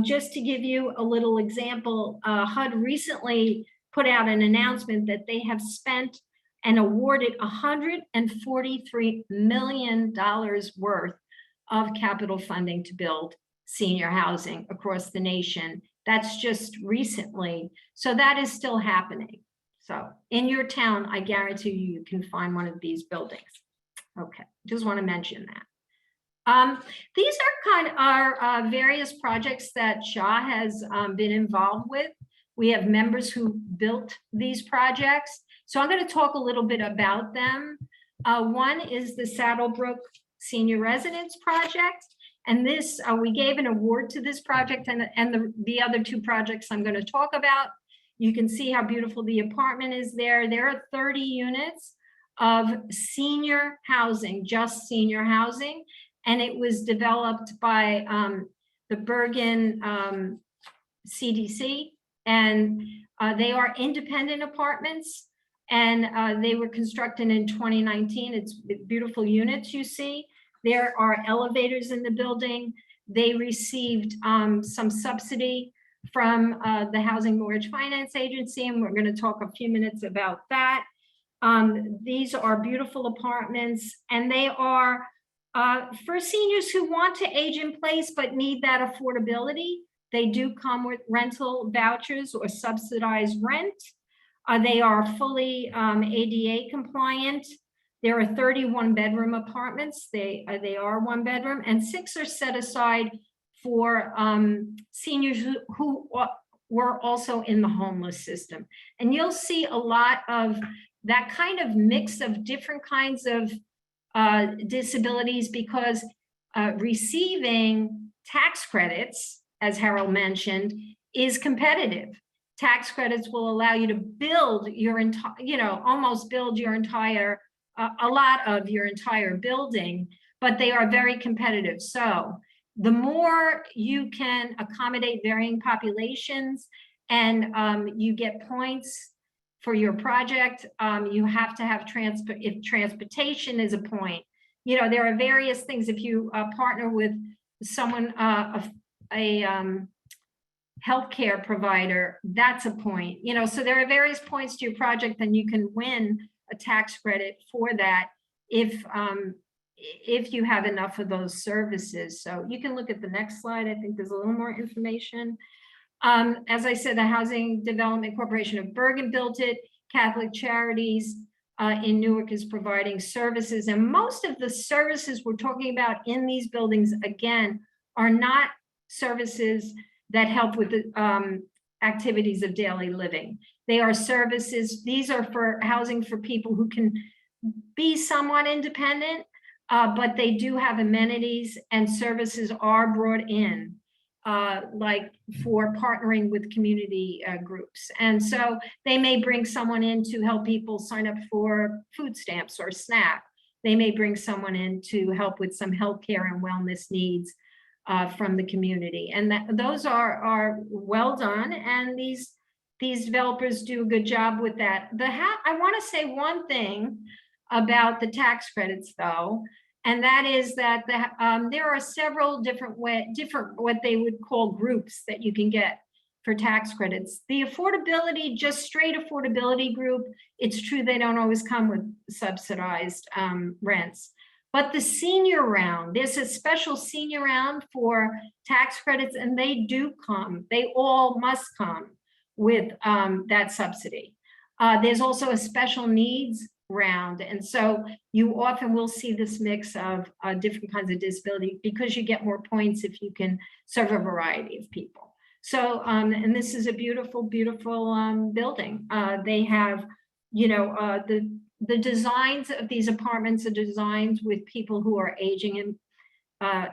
Just to give you a little example, HUD recently put out an announcement that they have spent and awarded $143 million worth of capital funding to build senior housing across the nation. That's just recently. So that is still happening. So in your town, I guarantee you can find one of these buildings. Okay, just want to mention that. These are various projects that NJAAW has been involved with. We have members who built these projects. So I'm going to talk a little bit about them. One is the Saddlebrook Senior Residence Project. And this, we gave an award to this project and the other two projects I'm going to talk about. You can see how beautiful the apartment is there. There are 30 units of senior housing, just senior housing. And it was developed by the Brogan CDC. And they are independent apartments. And they were constructed in 2019. It's beautiful units you see. There are elevators in the building. They received some subsidy from the Housing Mortgage Finance Agency, and we're going to talk a few minutes about that. These are beautiful apartments, and they are for seniors who want to age in place but need that affordability. They do come with rental vouchers or subsidized rent. They are fully ADA compliant. There are 31 bedroom apartments. They are 1 bedroom, and 6 are set aside for seniors who were also in the homeless system. And you'll see a lot of that kind of mix of different kinds of disabilities, because receiving tax credits, as Harold mentioned, is competitive. Tax credits will allow you to build your entire, almost build your entire, a lot of your entire building, but they are very competitive. So the more you can accommodate varying populations and you get points for your project, you have to have if transportation is a point. There are various things. If you partner with someone, a healthcare provider, that's a point. So there are various points to your project, and you can win a tax credit for that if you have enough of those services. So you can look at the next slide. I think there's a little more information. As I said, the Housing Development Corporation of Brogan built it. Catholic Charities in Newark is providing services. And most of the services we're talking about in these buildings, again, are not services that help with the activities of daily living. They are services. These are for housing for people who can be somewhat independent, but they do have amenities, and services are brought in, like for partnering with community groups. And so they may bring someone in to help people sign up for food stamps or SNAP. They may bring someone in to help with some healthcare and wellness needs from the community. And those are well done. And these developers do a good job with that. I want to say one thing about the tax credits, though, and that is that there are several different what they would call groups that you can get for tax credits. The affordability, just straight affordability group, it's true they don't always come with subsidized rents, But the senior round, there's a special senior round for tax credits, and they do come. They all must come with that subsidy. There's also a special needs round. And so you often will see this mix of different kinds of disability because you get more points if you can serve a variety of people. So, and this is a beautiful, beautiful building. They have, you know, the designs of these apartments are designed with people who are aging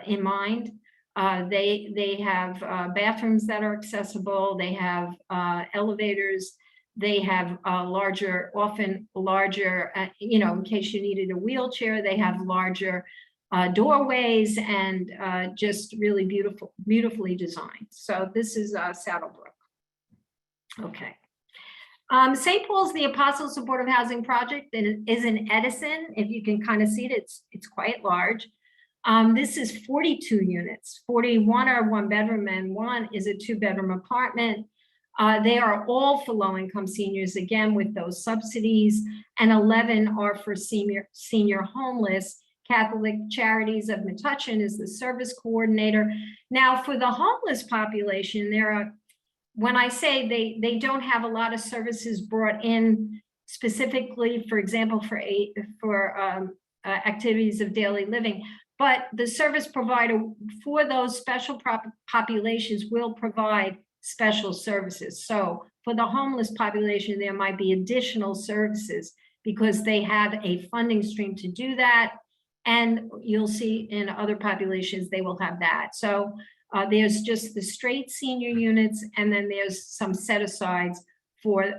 in mind. They have bathrooms that are accessible. They have elevators. They have often larger, you know, in case you needed a wheelchair, they have larger doorways and just really beautifully designed. So this is Saddlebrook. Okay. St. Paul's the Apostle Supportive Housing Project is in Edison. If you can kind of see it, it's quite large. This is 42 units. 41 are 1-bedroom and 1 is a 2-bedroom apartment. They are all for low-income seniors, again, with those subsidies, and 11 are for senior homeless. Catholic Charities of Metuchen is the service coordinator. Now, for the homeless population, there are, when I say they don't have a lot of services brought in specifically, for example, for activities of daily living, but the service provider for those special populations will provide special services. So for the homeless population, there might be additional services because they have a funding stream to do that. And you'll see in other populations, they will have that. So there's just the straight senior units, and then there's some set asides for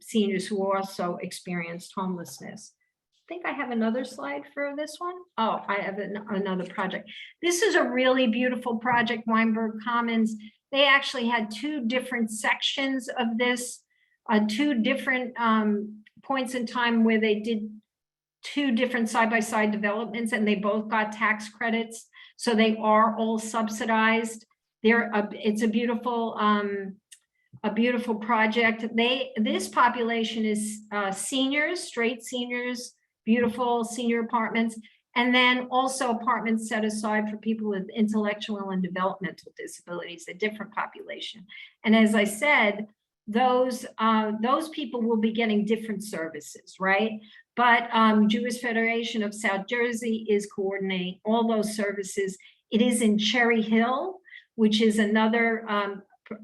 seniors who also experienced homelessness. I think I have another slide for this one. Oh, I have another project. This is a really beautiful project, Weinberg Commons. They actually had 2 different sections of this, 2 different points in time where they did 2 different side-by-side developments, and they both got tax credits. So they are all subsidized. It's a beautiful project. This population is seniors, straight seniors, beautiful senior apartments, and then also apartments set aside for people with intellectual and developmental disabilities, a different population. And as I said, those people will be getting different services, right? But Jewish Federation of South Jersey is coordinating all those services. It is in Cherry Hill, which is another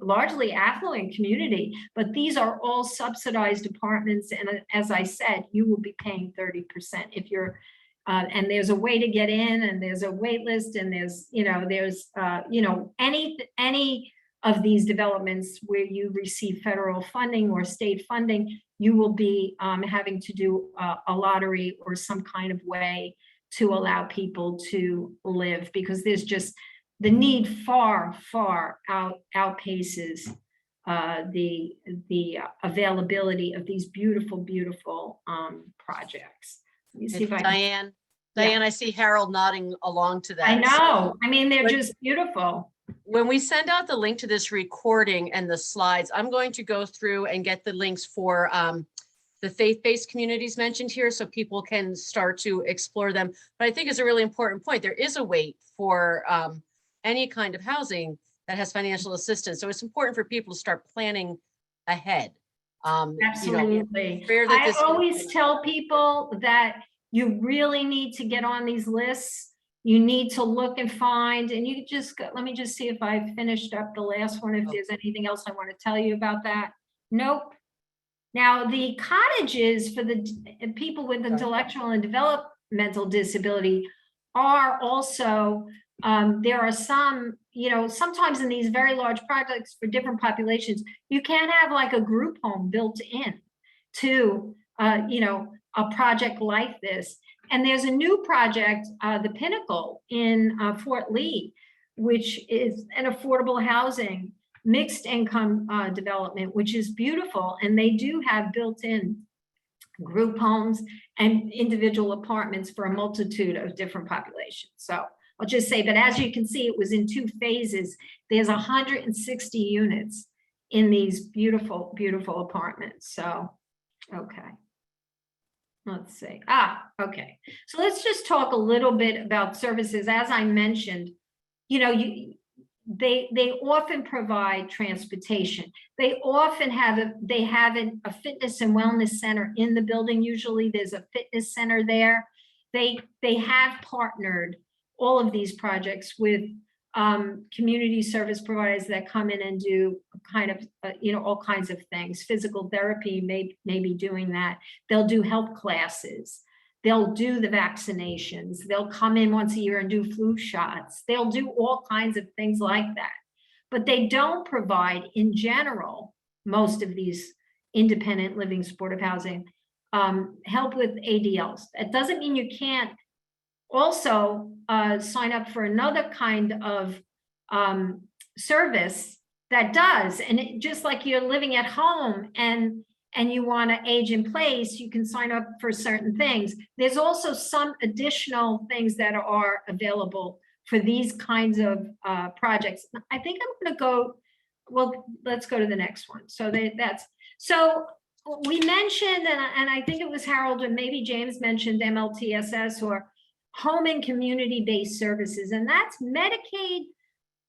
largely affluent community, but these are all subsidized apartments. And as I said, you will be paying 30% if you're, and there's a way to get in, and there's a wait list, and there's any of these developments where you receive federal funding or state funding, you will be having to do a lottery or some kind of way to allow people to live, because there's just the need far outpaces the availability of these beautiful projects. Let me see if Diane, I see Harold nodding along to that. I know. I mean, they're just beautiful. When we send out the link to this recording and the slides, I'm going to go through and get the links for the faith-based communities mentioned here so people can start to explore them. But I think it's a really important point. There is a wait for any kind of housing that has financial assistance. So it's important for people to start planning ahead. Absolutely. I always tell people that you really need to get on these lists. You need to look and find, and you just go, let me just see if I finished up the last one, if there's anything else I want to tell you about that. Nope. Now, the cottages for the people with intellectual and developmental disability are also, there are some, sometimes in these very large projects for different populations, you can have like a group home built in to, a project like this. And there's a new project, the Pinnacle in Fort Lee, which is an affordable housing, mixed income development, which is beautiful. And they do have built-in group homes and individual apartments for a multitude of different populations. So I'll just say, but as you can see, it was in 2 phases. There's 160 units in these beautiful, beautiful apartments. So, okay. let's see. Okay. So let's just talk a little bit about services. As I mentioned, they often provide transportation. They often have a fitness and wellness center in the building. Usually there's a fitness center there. They have partnered all of these projects with community service providers that come in and do kind of, all kinds of things. Physical therapy may be doing that. They'll do health classes. They'll do the vaccinations. They'll come in once a year and do flu shots. They'll do all kinds of things like that. But they don't provide, in general, most of these independent living supportive housing help with ADLs. That doesn't mean you can't also sign up for another kind of service that does. And just like you're living at home and you want to age in place, you can sign up for certain things. There's also some additional things that are available for these kinds of projects. I think I'm going to go, well, let's go to the next one. So so we mentioned, and I think it was Harold and maybe James mentioned MLTSS, or home and community-based services. And that's Medicaid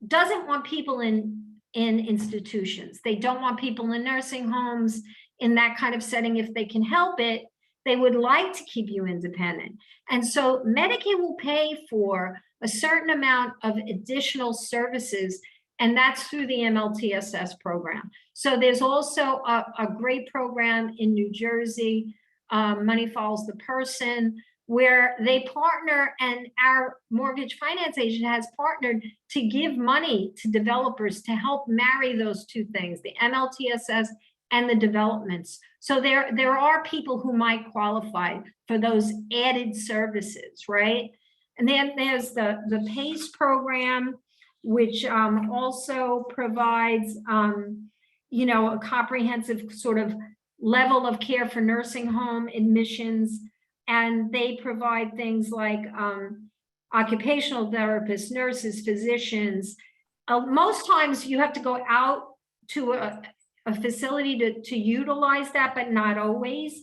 doesn't want people in institutions. They don't want people in nursing homes, in that kind of setting. If they can help it, they would like to keep you independent. And so Medicaid will pay for a certain amount of additional services, and that's through the MLTSS program. So there's also a great program in New Jersey, Money Follows the Person, where they partner, and our mortgage finance agent has partnered to give money to developers to help marry those two things, the MLTSS and the developments. So there are people who might qualify for those added services, right? And then there's the PACE program, which also provides, a comprehensive sort of level of care for nursing home admissions. And they provide things like occupational therapists, nurses, physicians. Most times you have to go out to a facility to utilize that, but not always.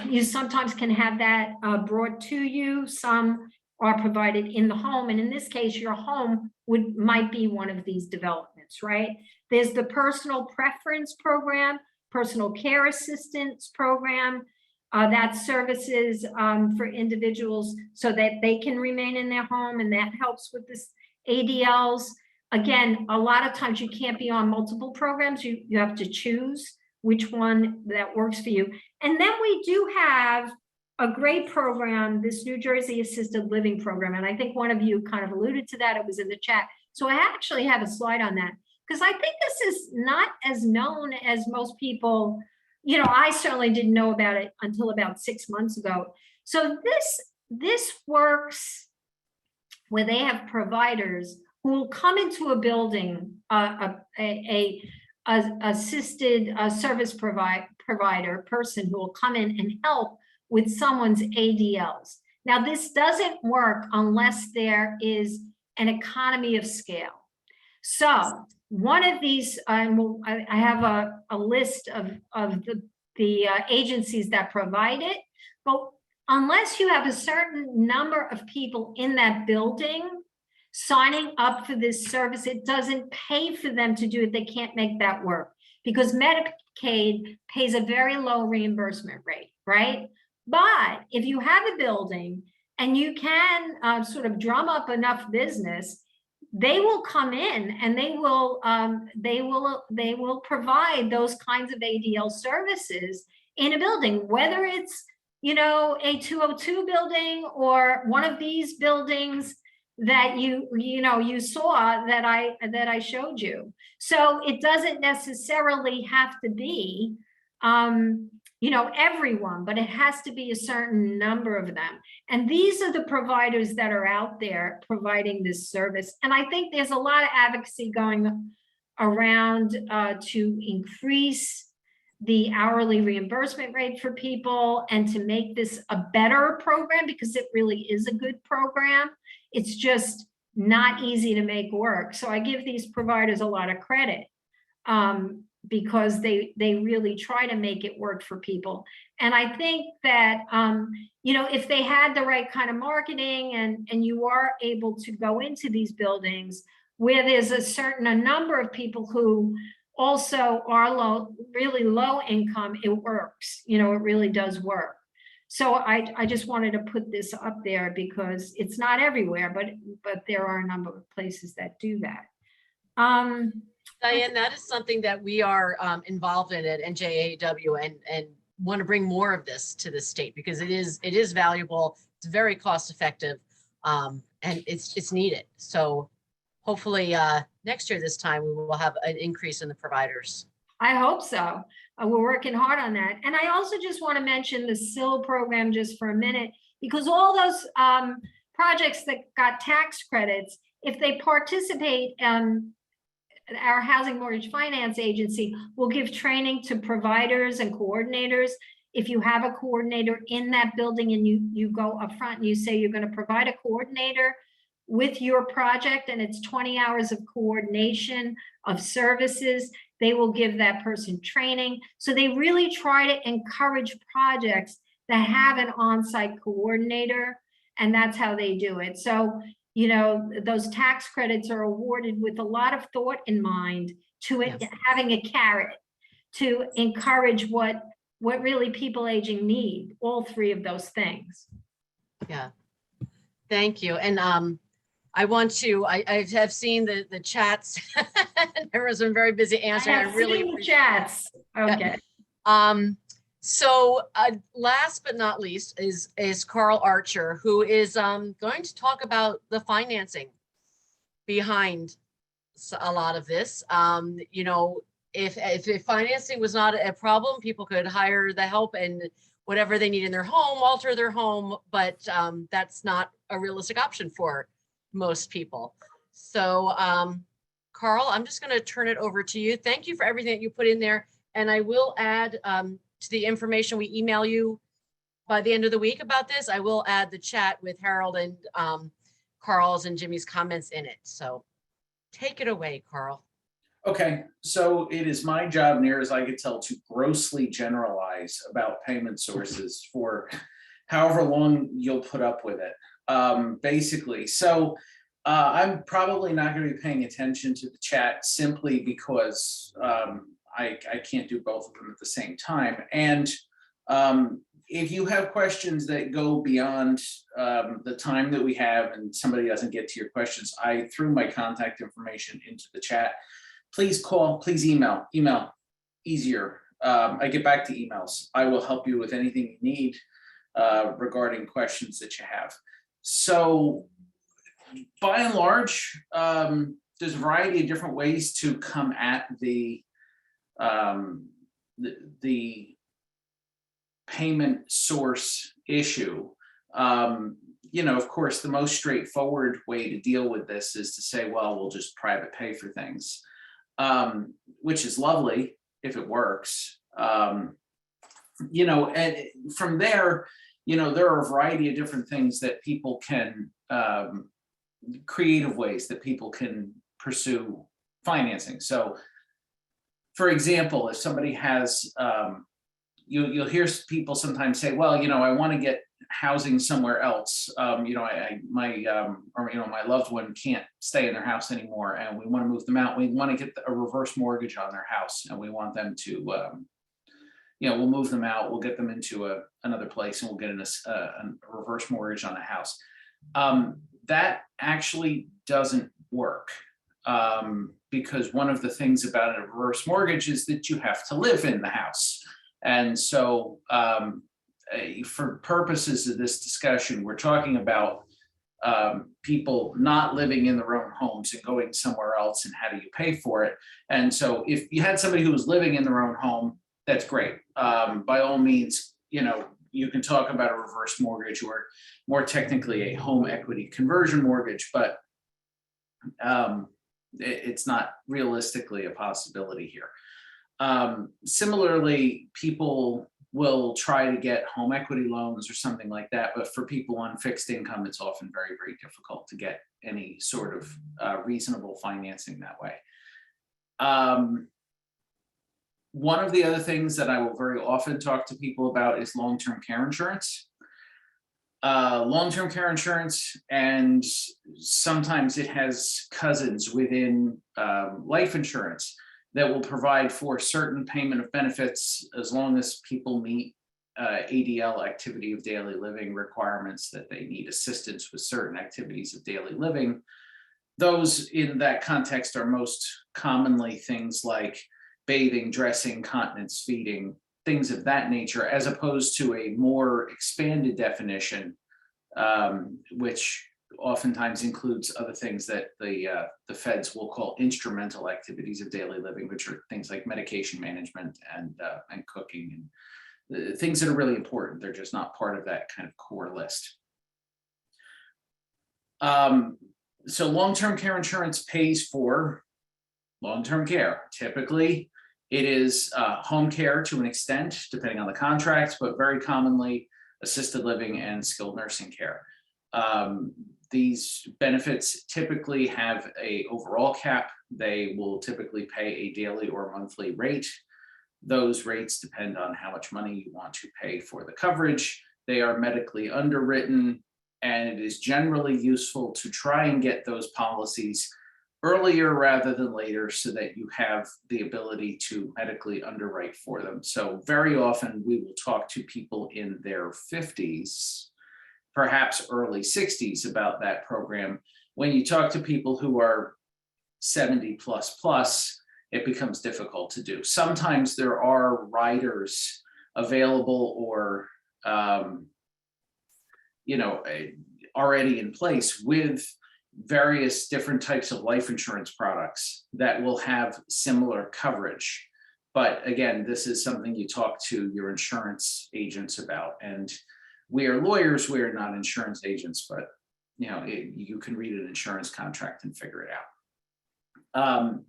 You sometimes can have that brought to you. Some are provided in the home. And in this case, your home might be one of these developments, right? There's the personal preference program, personal care assistance program, that services for individuals so that they can remain in their home, and that helps with this ADLs. Again, a lot of times you can't be on multiple programs. You have to choose which one that works for you. And then we do have a great program, this New Jersey Assisted Living Program. And I think one of you kind of alluded to that. It was in the chat. So I actually have a slide on that, because I think this is not as known as most people. I certainly didn't know about it until about 6 months ago. So this works where they have providers who will come into a building, assisted service provider person who will come in and help with someone's ADLs. Now, this doesn't work unless there is an economy of scale. So one of these, I have a list of the agencies that provide it, but unless you have a certain number of people in that building signing up for this service, it doesn't pay for them to do it. They can't make that work because Medicaid pays a very low reimbursement rate, right? But if you have a building and you can sort of drum up enough business, they will come in and they will provide those kinds of ADL services in a building, whether it's a 202 building or one of these buildings that you saw that I showed you. So it doesn't necessarily have to be everyone, but it has to be a certain number of them. And these are the providers that are out there providing this service. And I think there's a lot of advocacy going around to increase the hourly reimbursement rate for people and to make this a better program, because it really is a good program. It's just not easy to make work. So I give these providers a lot of credit. because they really try to make it work for people. And I think that, you know, if they had the right kind of marketing and you are able to go into these buildings where there's a number of people who also are really low income, it works. You know, it really does work. So I just wanted to put this up there because it's not everywhere, but there are a number of places that do that. Diane, that is something that we are involved in at NJAAW and want to bring more of this to the state because it is valuable. It's very cost effective, and it's needed. So hopefully next year this time we will have an increase in the providers. I hope so. We're working hard on that. And I also just want to mention the SIL program just for a minute, because all those projects that got tax credits, if they participate, our Housing Mortgage Finance Agency will give training to providers and coordinators. If you have a coordinator in that building and you go up front and you say you're going to provide a coordinator with your project and it's 20 hours of coordination of services, they will give that person training. So they really try to encourage projects that have an on-site coordinator, and that's how they do it. So, you know, those tax credits are awarded with a lot of thought in mind to it, yes, having a carrot to encourage what really people aging need, all three of those things. Yeah, thank you. And I want to, I have seen the chats. There was some very busy answering. I really seen the chats. Okay. So last but not least is Carl Archer, who is going to talk about the financing behind a lot of this. You know, if financing was not a problem, people could hire the help and whatever they need in their home, alter their home, but that's not a realistic option for most people. So Carl, I'm just going to turn it over to you. Thank you for everything that you put in there. And I will add to the information we email you by the end of the week about this, I will add the chat with Harold and Carl's and Jimmy's comments in it. So take it away, Carl. Okay, so it is my job, near as I could tell, to grossly generalize about payment sources for however long you'll put up with it, basically. So I'm probably not going to be paying attention to the chat simply because I can't do both of them at the same time. And if you have questions that go beyond the time that we have and somebody doesn't get to your questions, I threw my contact information into the chat. Please call, please email, easier. I get back to emails. I will help you with anything you need regarding questions that you have. So by and large, there's a variety of different ways to come at the payment source issue. You know, of course, the most straightforward way to deal with this is to say, well, we'll just private pay for things, which is lovely if it works. You know, and from there, you know, there are a variety of different things that people can, creative ways that people can pursue financing. So, for example, if somebody has, you'll hear people sometimes say, well, you know, I want to get housing somewhere else. You know, my loved one can't stay in their house anymore, and we want to move them out. We want to get a reverse mortgage on their house, and we want them to, you know, we'll move them out. We'll get them into another place, and we'll get a reverse mortgage on a house. That actually doesn't work. Because one of the things about a reverse mortgage is that you have to live in the house. And so for purposes of this discussion, we're talking about people not living in their own homes and going somewhere else, and how do you pay for it? And so if you had somebody who was living in their own home, that's great. By all means, you know, you can talk about a reverse mortgage, or more technically a home equity conversion mortgage, but it's not realistically a possibility here. Similarly, people will try to get home equity loans or something like that, but for people on fixed income, it's often very, very difficult to get any sort of reasonable financing that way. One of the other things that I will very often talk to people about is long-term care insurance. Long-term care insurance, and sometimes it has cousins within life insurance that will provide for certain payment of benefits as long as people meet ADL, activity of daily living requirements, that they need assistance with certain activities of daily living. Those in that context are most commonly things like bathing, dressing, continence, feeding, things of that nature, as opposed to a more expanded definition, which oftentimes includes other things that the feds will call instrumental activities of daily living, which are things like medication management and cooking and things that are really important. They're just not part of that kind of core list. So long-term care insurance pays for long-term care. Typically, it is home care to an extent, depending on the contract, but very commonly assisted living and skilled nursing care. These benefits typically have an overall cap. They will typically pay a daily or monthly rate. Those rates depend on how much money you want to pay for the coverage. They are medically underwritten, and it is generally useful to try and get those policies earlier rather than later so that you have the ability to medically underwrite for them. So very often we will talk to people in their 50s, perhaps early 60s about that program. When you talk to people who are 70 plus, it becomes difficult to do. Sometimes there are riders available or already in place with various different types of life insurance products that will have similar coverage. But again, this is something you talk to your insurance agents about. And we are lawyers, we are not insurance agents, but you can read an insurance contract and figure it out.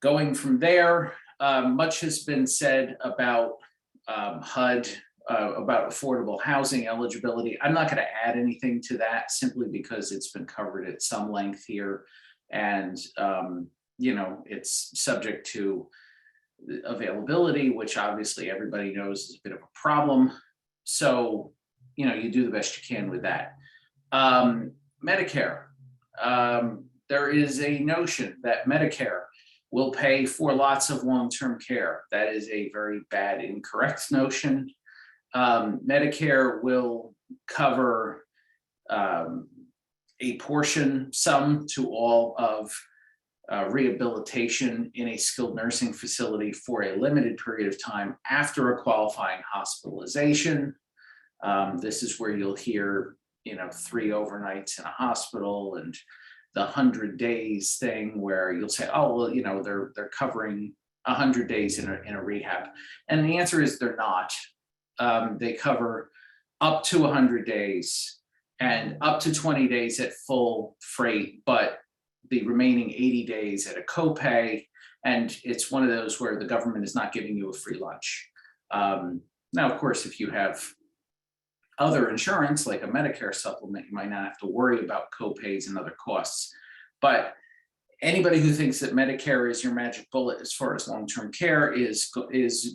Going from there, much has been said about HUD, about affordable housing eligibility. I'm not going to add anything to that simply because it's been covered at some length here. And, it's subject to availability, which obviously everybody knows is a bit of a problem. So, you do the best you can with that. Medicare, there is a notion that Medicare will pay for lots of long-term care. That is a very bad, incorrect notion. Medicare will cover a sum to all of rehabilitation in a skilled nursing facility for a limited period of time after a qualifying hospitalization. This is where you'll hear, 3 overnights in a hospital and the 100 days thing where you'll say, oh, well, they're covering 100 days in a rehab. And the answer is they're not. They cover up to 100 days and up to 20 days at full freight, but the remaining 80 days at a copay. And it's one of those where the government is not giving you a free lunch. Now, of course, if you have other insurance like a Medicare supplement, you might not have to worry about copays and other costs. But anybody who thinks that Medicare is your magic bullet as far as long-term care is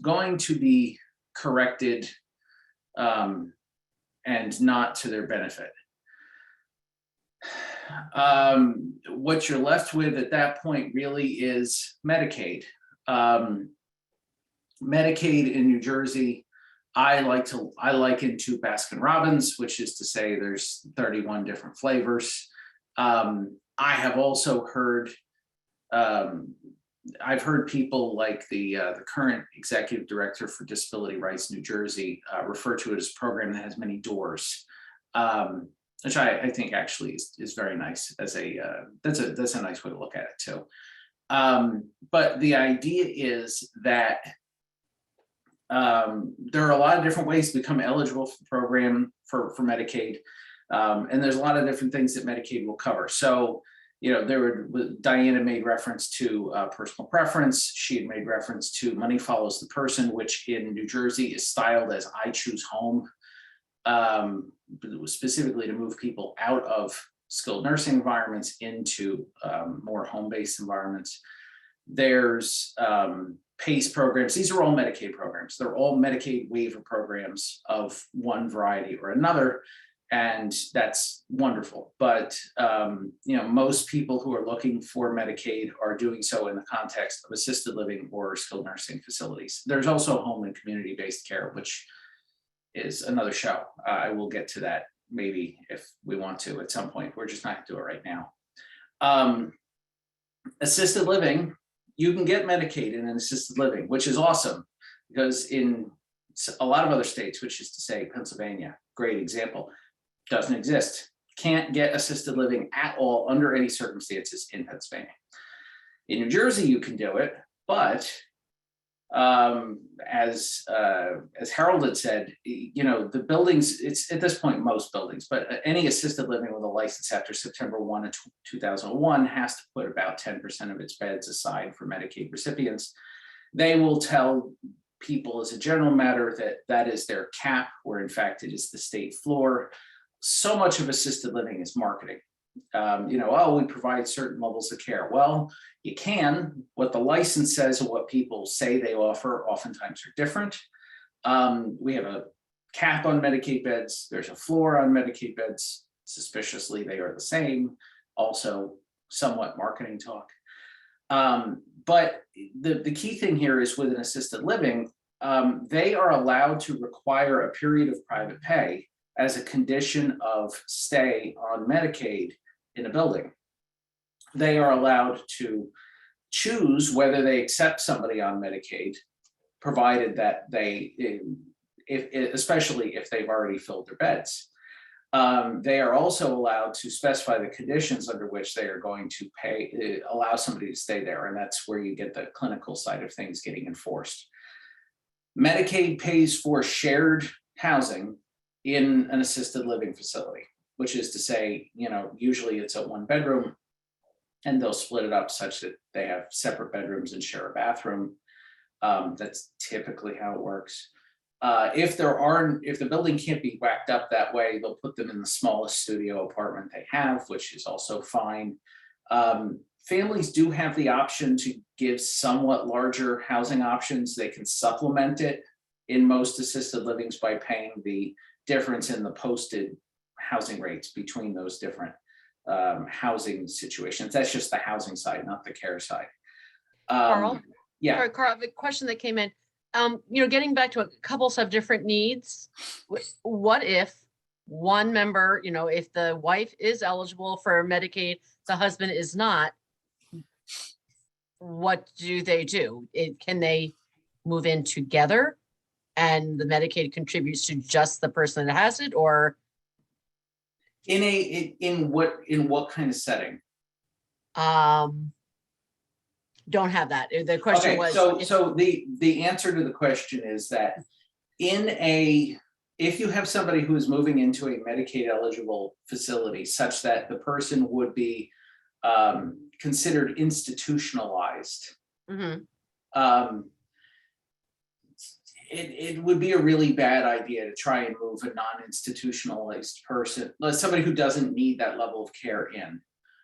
going to be corrected and not to their benefit. What you're left with at that point really is Medicaid. Medicaid in New Jersey, I liken to Baskin Robbins, which is to say there's 31 different flavors. I have also heard, I've heard people like the current executive director for Disability Rights New Jersey refer to it as a program that has many doors, which I think actually is very nice. As that's a nice way to look at it too. But the idea is that there are a lot of different ways to become eligible for the program for Medicaid, and there's a lot of different things that Medicaid will cover. So, Diana made reference to personal preference. She had made reference to money follows the person, which in New Jersey is styled as I choose home, specifically to move people out of skilled nursing environments into more home-based environments. There's PACE programs. These are all Medicaid programs. They're all Medicaid waiver programs of one variety or another. And that's wonderful. But, most people who are looking for Medicaid are doing so in the context of assisted living or skilled nursing facilities. There's also home and community-based care, which is another show. I will get to that maybe if we want to at some point. We're just not going to do it right now. Assisted living, you can get Medicaid in an assisted living, which is awesome because in a lot of other states, which is to say Pennsylvania, great example, doesn't exist. Can't get assisted living at all under any circumstances in Pennsylvania. In New Jersey, you can do it, but as Harold had said, the buildings, it's at this point most buildings, but any assisted living with a license after September 1 of 2001 has to put about 10% of its beds aside for Medicaid recipients. They will tell people as a general matter that that is their cap, where in fact it is the state floor. So much of assisted living is marketing. We provide certain levels of care. Well, you can. What the license says and what people say they offer oftentimes are different. We have a cap on Medicaid beds. There's a floor on Medicaid beds. Suspiciously, they are the same. Also, somewhat marketing talk. But the key thing here is with an assisted living, they are allowed to require a period of private pay as a condition of stay on Medicaid in a building. They are allowed to choose whether they accept somebody on Medicaid, provided that especially if they've already filled their beds. They are also allowed to specify the conditions under which they are going to allow somebody to stay there, and that's where you get the clinical side of things getting enforced. Medicaid pays for shared housing in an assisted living facility, which is to say, usually it's a 1-bedroom and they'll split it up such that they have separate bedrooms and share a bathroom. That's typically how it works. If the building can't be whacked up that way, they'll put them in the smallest studio apartment they have, which is also fine. Families do have the option to give somewhat larger housing options. They can supplement it in most assisted livings by paying the difference in the posted housing rates between those different housing situations. That's just the housing side, not the care side. Carl? Yeah. Sorry, Carl, the question that came in, getting back to a couple of different needs, what if one member, if the wife is eligible for Medicaid, the husband is not, what do they do? Can they move in together and the Medicaid contributes to just the person that has it, or? In what kind of setting? Don't have that. The question was. So the answer to the question is that if you have somebody who is moving into a Medicaid eligible facility such that the person would be considered institutionalized, Mm-hmm. It would be a really bad idea to try and move a non-institutionalized person, somebody who doesn't need that level of care in.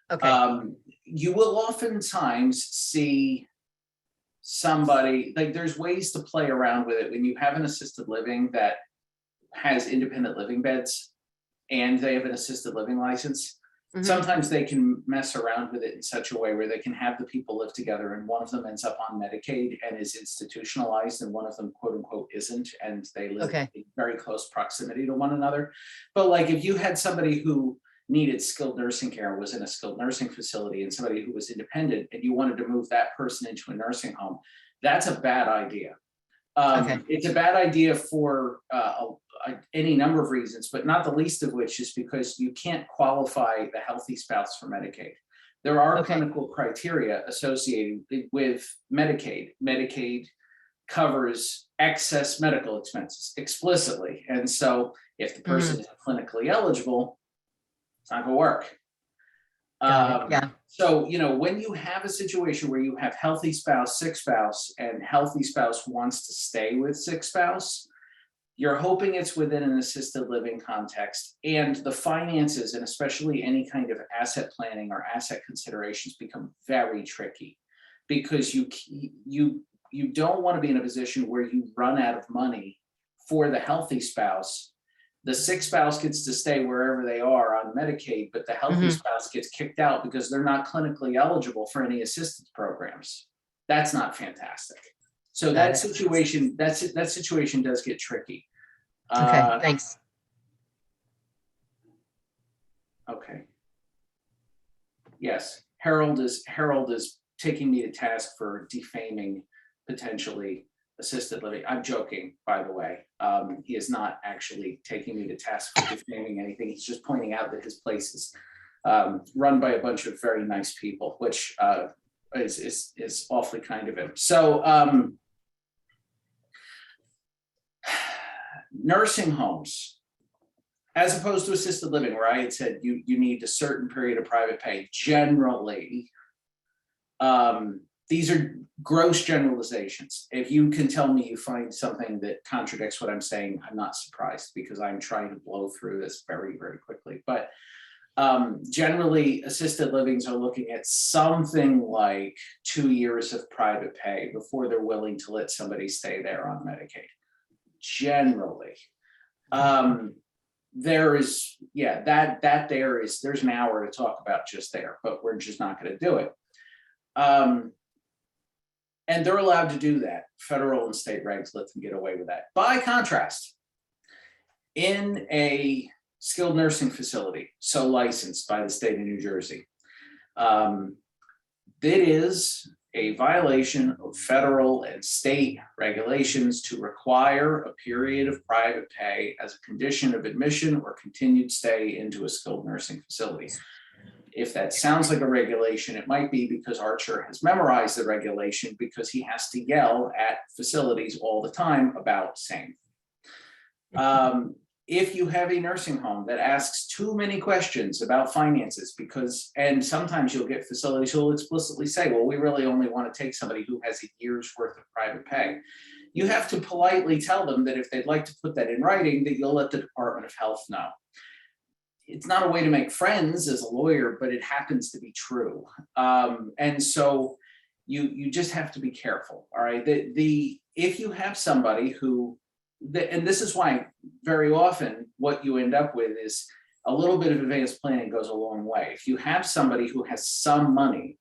Okay. You will oftentimes see somebody, like there's ways to play around with it when you have an assisted living that has independent living beds and they have an assisted living license. Mhm. Sometimes they can mess around with it in such a way where they can have the people live together and one of them ends up on Medicaid and is institutionalized and one of them quote unquote isn't, and they live in very close proximity to one another. But like if you had somebody who needed skilled nursing care, was in a skilled nursing facility, and somebody who was independent and you wanted to move that person into a nursing home, that's a bad idea. It's a bad idea for any number of reasons, but not the least of which is because you can't qualify the healthy spouse for Medicaid. There are clinical criteria associated with Medicaid. Medicaid covers excess medical expenses explicitly. And so if the person is clinically eligible, it's not going to work. So, when you have a situation where you have healthy spouse, sick spouse, and healthy spouse wants to stay with sick spouse, you're hoping it's within an assisted living context, and the finances, and especially any kind of asset planning or asset considerations, become very tricky because you don't want to be in a position where you run out of money for the healthy spouse. The sick spouse gets to stay wherever they are on Medicaid, but the healthy spouse gets kicked out because they're not clinically eligible for any assistance programs. That's not fantastic. So that situation does get tricky. Okay, thanks. Okay. Yes, Harold is taking me to task for defaming potentially assisted living. I'm joking, by the way. He is not actually taking me to task for defaming anything. He's just pointing out that his place is run by a bunch of very nice people, which is awfully kind of him. So nursing homes, as opposed to assisted living, where I had said you need a certain period of private pay. Generally, these are gross generalizations. If you can tell me you find something that contradicts what I'm saying, I'm not surprised, because I'm trying to blow through this very, very quickly. But generally, assisted livings are looking at something like 2 years of private pay before they're willing to let somebody stay there on Medicaid. Generally. There is, there's an hour to talk about just there, but we're just not going to do it. And they're allowed to do that. Federal and state regs let them get away with that. By contrast, in a skilled nursing facility, so licensed by the state of New Jersey, it is a violation of federal and state regulations to require a period of private pay as a condition of admission or continued stay into a skilled nursing facility. If that sounds like a regulation, it might be because Archer has memorized the regulation, because he has to yell at facilities all the time about same. If you have a nursing home that asks too many questions about finances, and sometimes you'll get facilities who will explicitly say, well, we really only want to take somebody who has a year's worth of private pay. You have to politely tell them that if they'd like to put that in writing, that you'll let the Department of Health know. It's not a way to make friends as a lawyer, but it happens to be true. And so you just have to be careful. All right. If you have somebody who, and this is why very often what you end up with is a little bit of advanced planning goes a long way. If you have somebody who has some money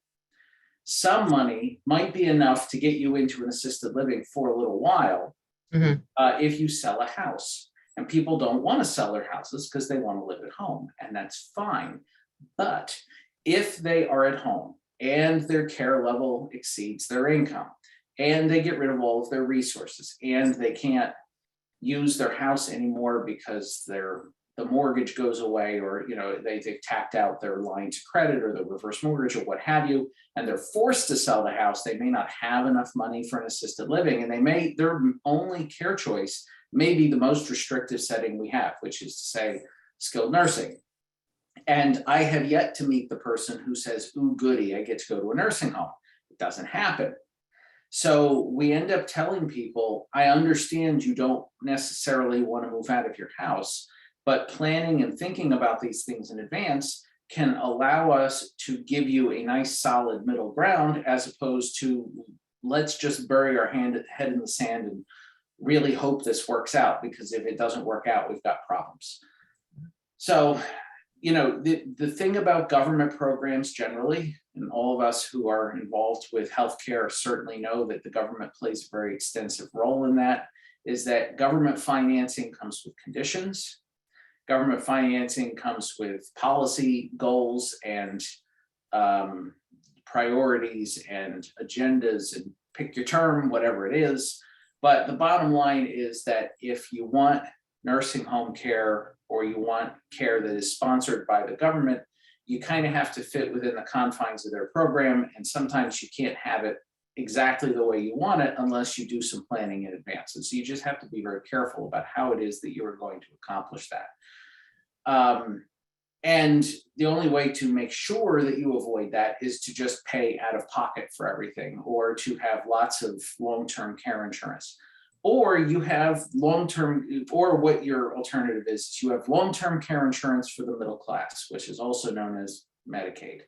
might be enough to get you into an assisted living for a little while. If you sell a house. And people don't want to sell their houses because they want to live at home, and that's fine. But if they are at home and their care level exceeds their income, and they get rid of all of their resources, and they can't use their house anymore because the mortgage goes away, or they've tapped out their lines of credit or the reverse mortgage or what have you, and they're forced to sell the house, they may not have enough money for an assisted living, and their only care choice may be the most restrictive setting we have, which is to say skilled nursing. And I have yet to meet the person who says, ooh, goody, I get to go to a nursing home. It doesn't happen. So we end up telling people, I understand you don't necessarily want to move out of your house, but planning and thinking about these things in advance can allow us to give you a nice solid middle ground, as opposed to let's just bury our head in the sand and really hope this works out, because if it doesn't work out, we've got problems. So, the thing about government programs generally, and all of us who are involved with healthcare certainly know that the government plays a very extensive role in that, is that government financing comes with conditions. Government financing comes with policy goals and priorities and agendas, and pick your term, whatever it is. But the bottom line is that if you want nursing home care, or you want care that is sponsored by the government, you kind of have to fit within the confines of their program. And sometimes you can't have it exactly the way you want it unless you do some planning in advance. And so you just have to be very careful about how it is that you are going to accomplish that. And the only way to make sure that you avoid that is to just pay out of pocket for everything, or to have lots of long-term care insurance. Or you have long-term, or what your alternative is you have long-term care insurance for the middle class, which is also known as Medicaid.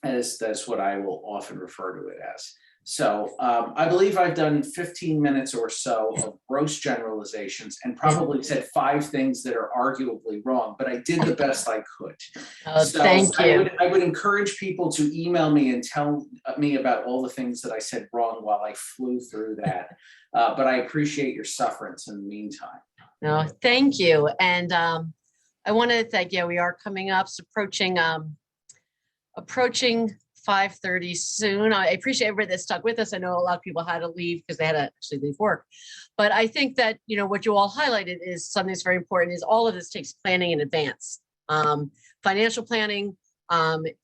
as that's what I will often refer to it as. So I believe I've done 15 minutes or so of gross generalizations and probably said 5 things that are arguably wrong, but I did the best I could. So Thank you. I would encourage people to email me and tell me about all the things that I said wrong while I flew through that. But I appreciate your sufferance in the meantime. No, thank you. And I want to thank, yeah, we are coming up, it's approaching 5:30 soon. I appreciate everybody that stuck with us. I know a lot of people had to leave because they had to actually leave work. But I think that, you know, what you all highlighted is something that's very important is all of this takes planning in advance. Financial planning,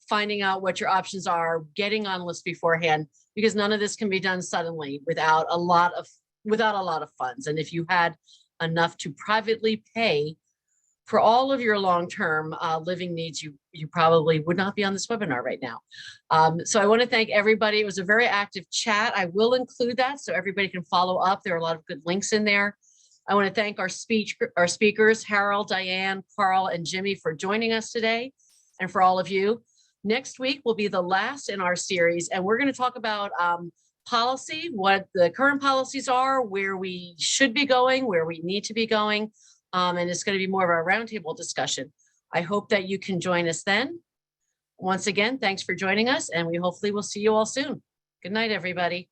finding out what your options are, getting on lists beforehand, because none of this can be done suddenly without a lot of funds. And if you had enough to privately pay for all of your long-term living needs, you probably would not be on this webinar right now. So I want to thank everybody. It was a very active chat. I will include that so everybody can follow up. There are a lot of good links in there. I want to thank our speakers, Harold, Diane, Carl, and Jimmy for joining us today, and for all of you. Next week will be the last in our series, and we're going to talk about policy, what the current policies are, where we should be going, where we need to be going. And it's going to be more of a roundtable discussion. I hope that you can join us then. Once again, thanks for joining us, and we hopefully will see you all soon. Good night, everybody.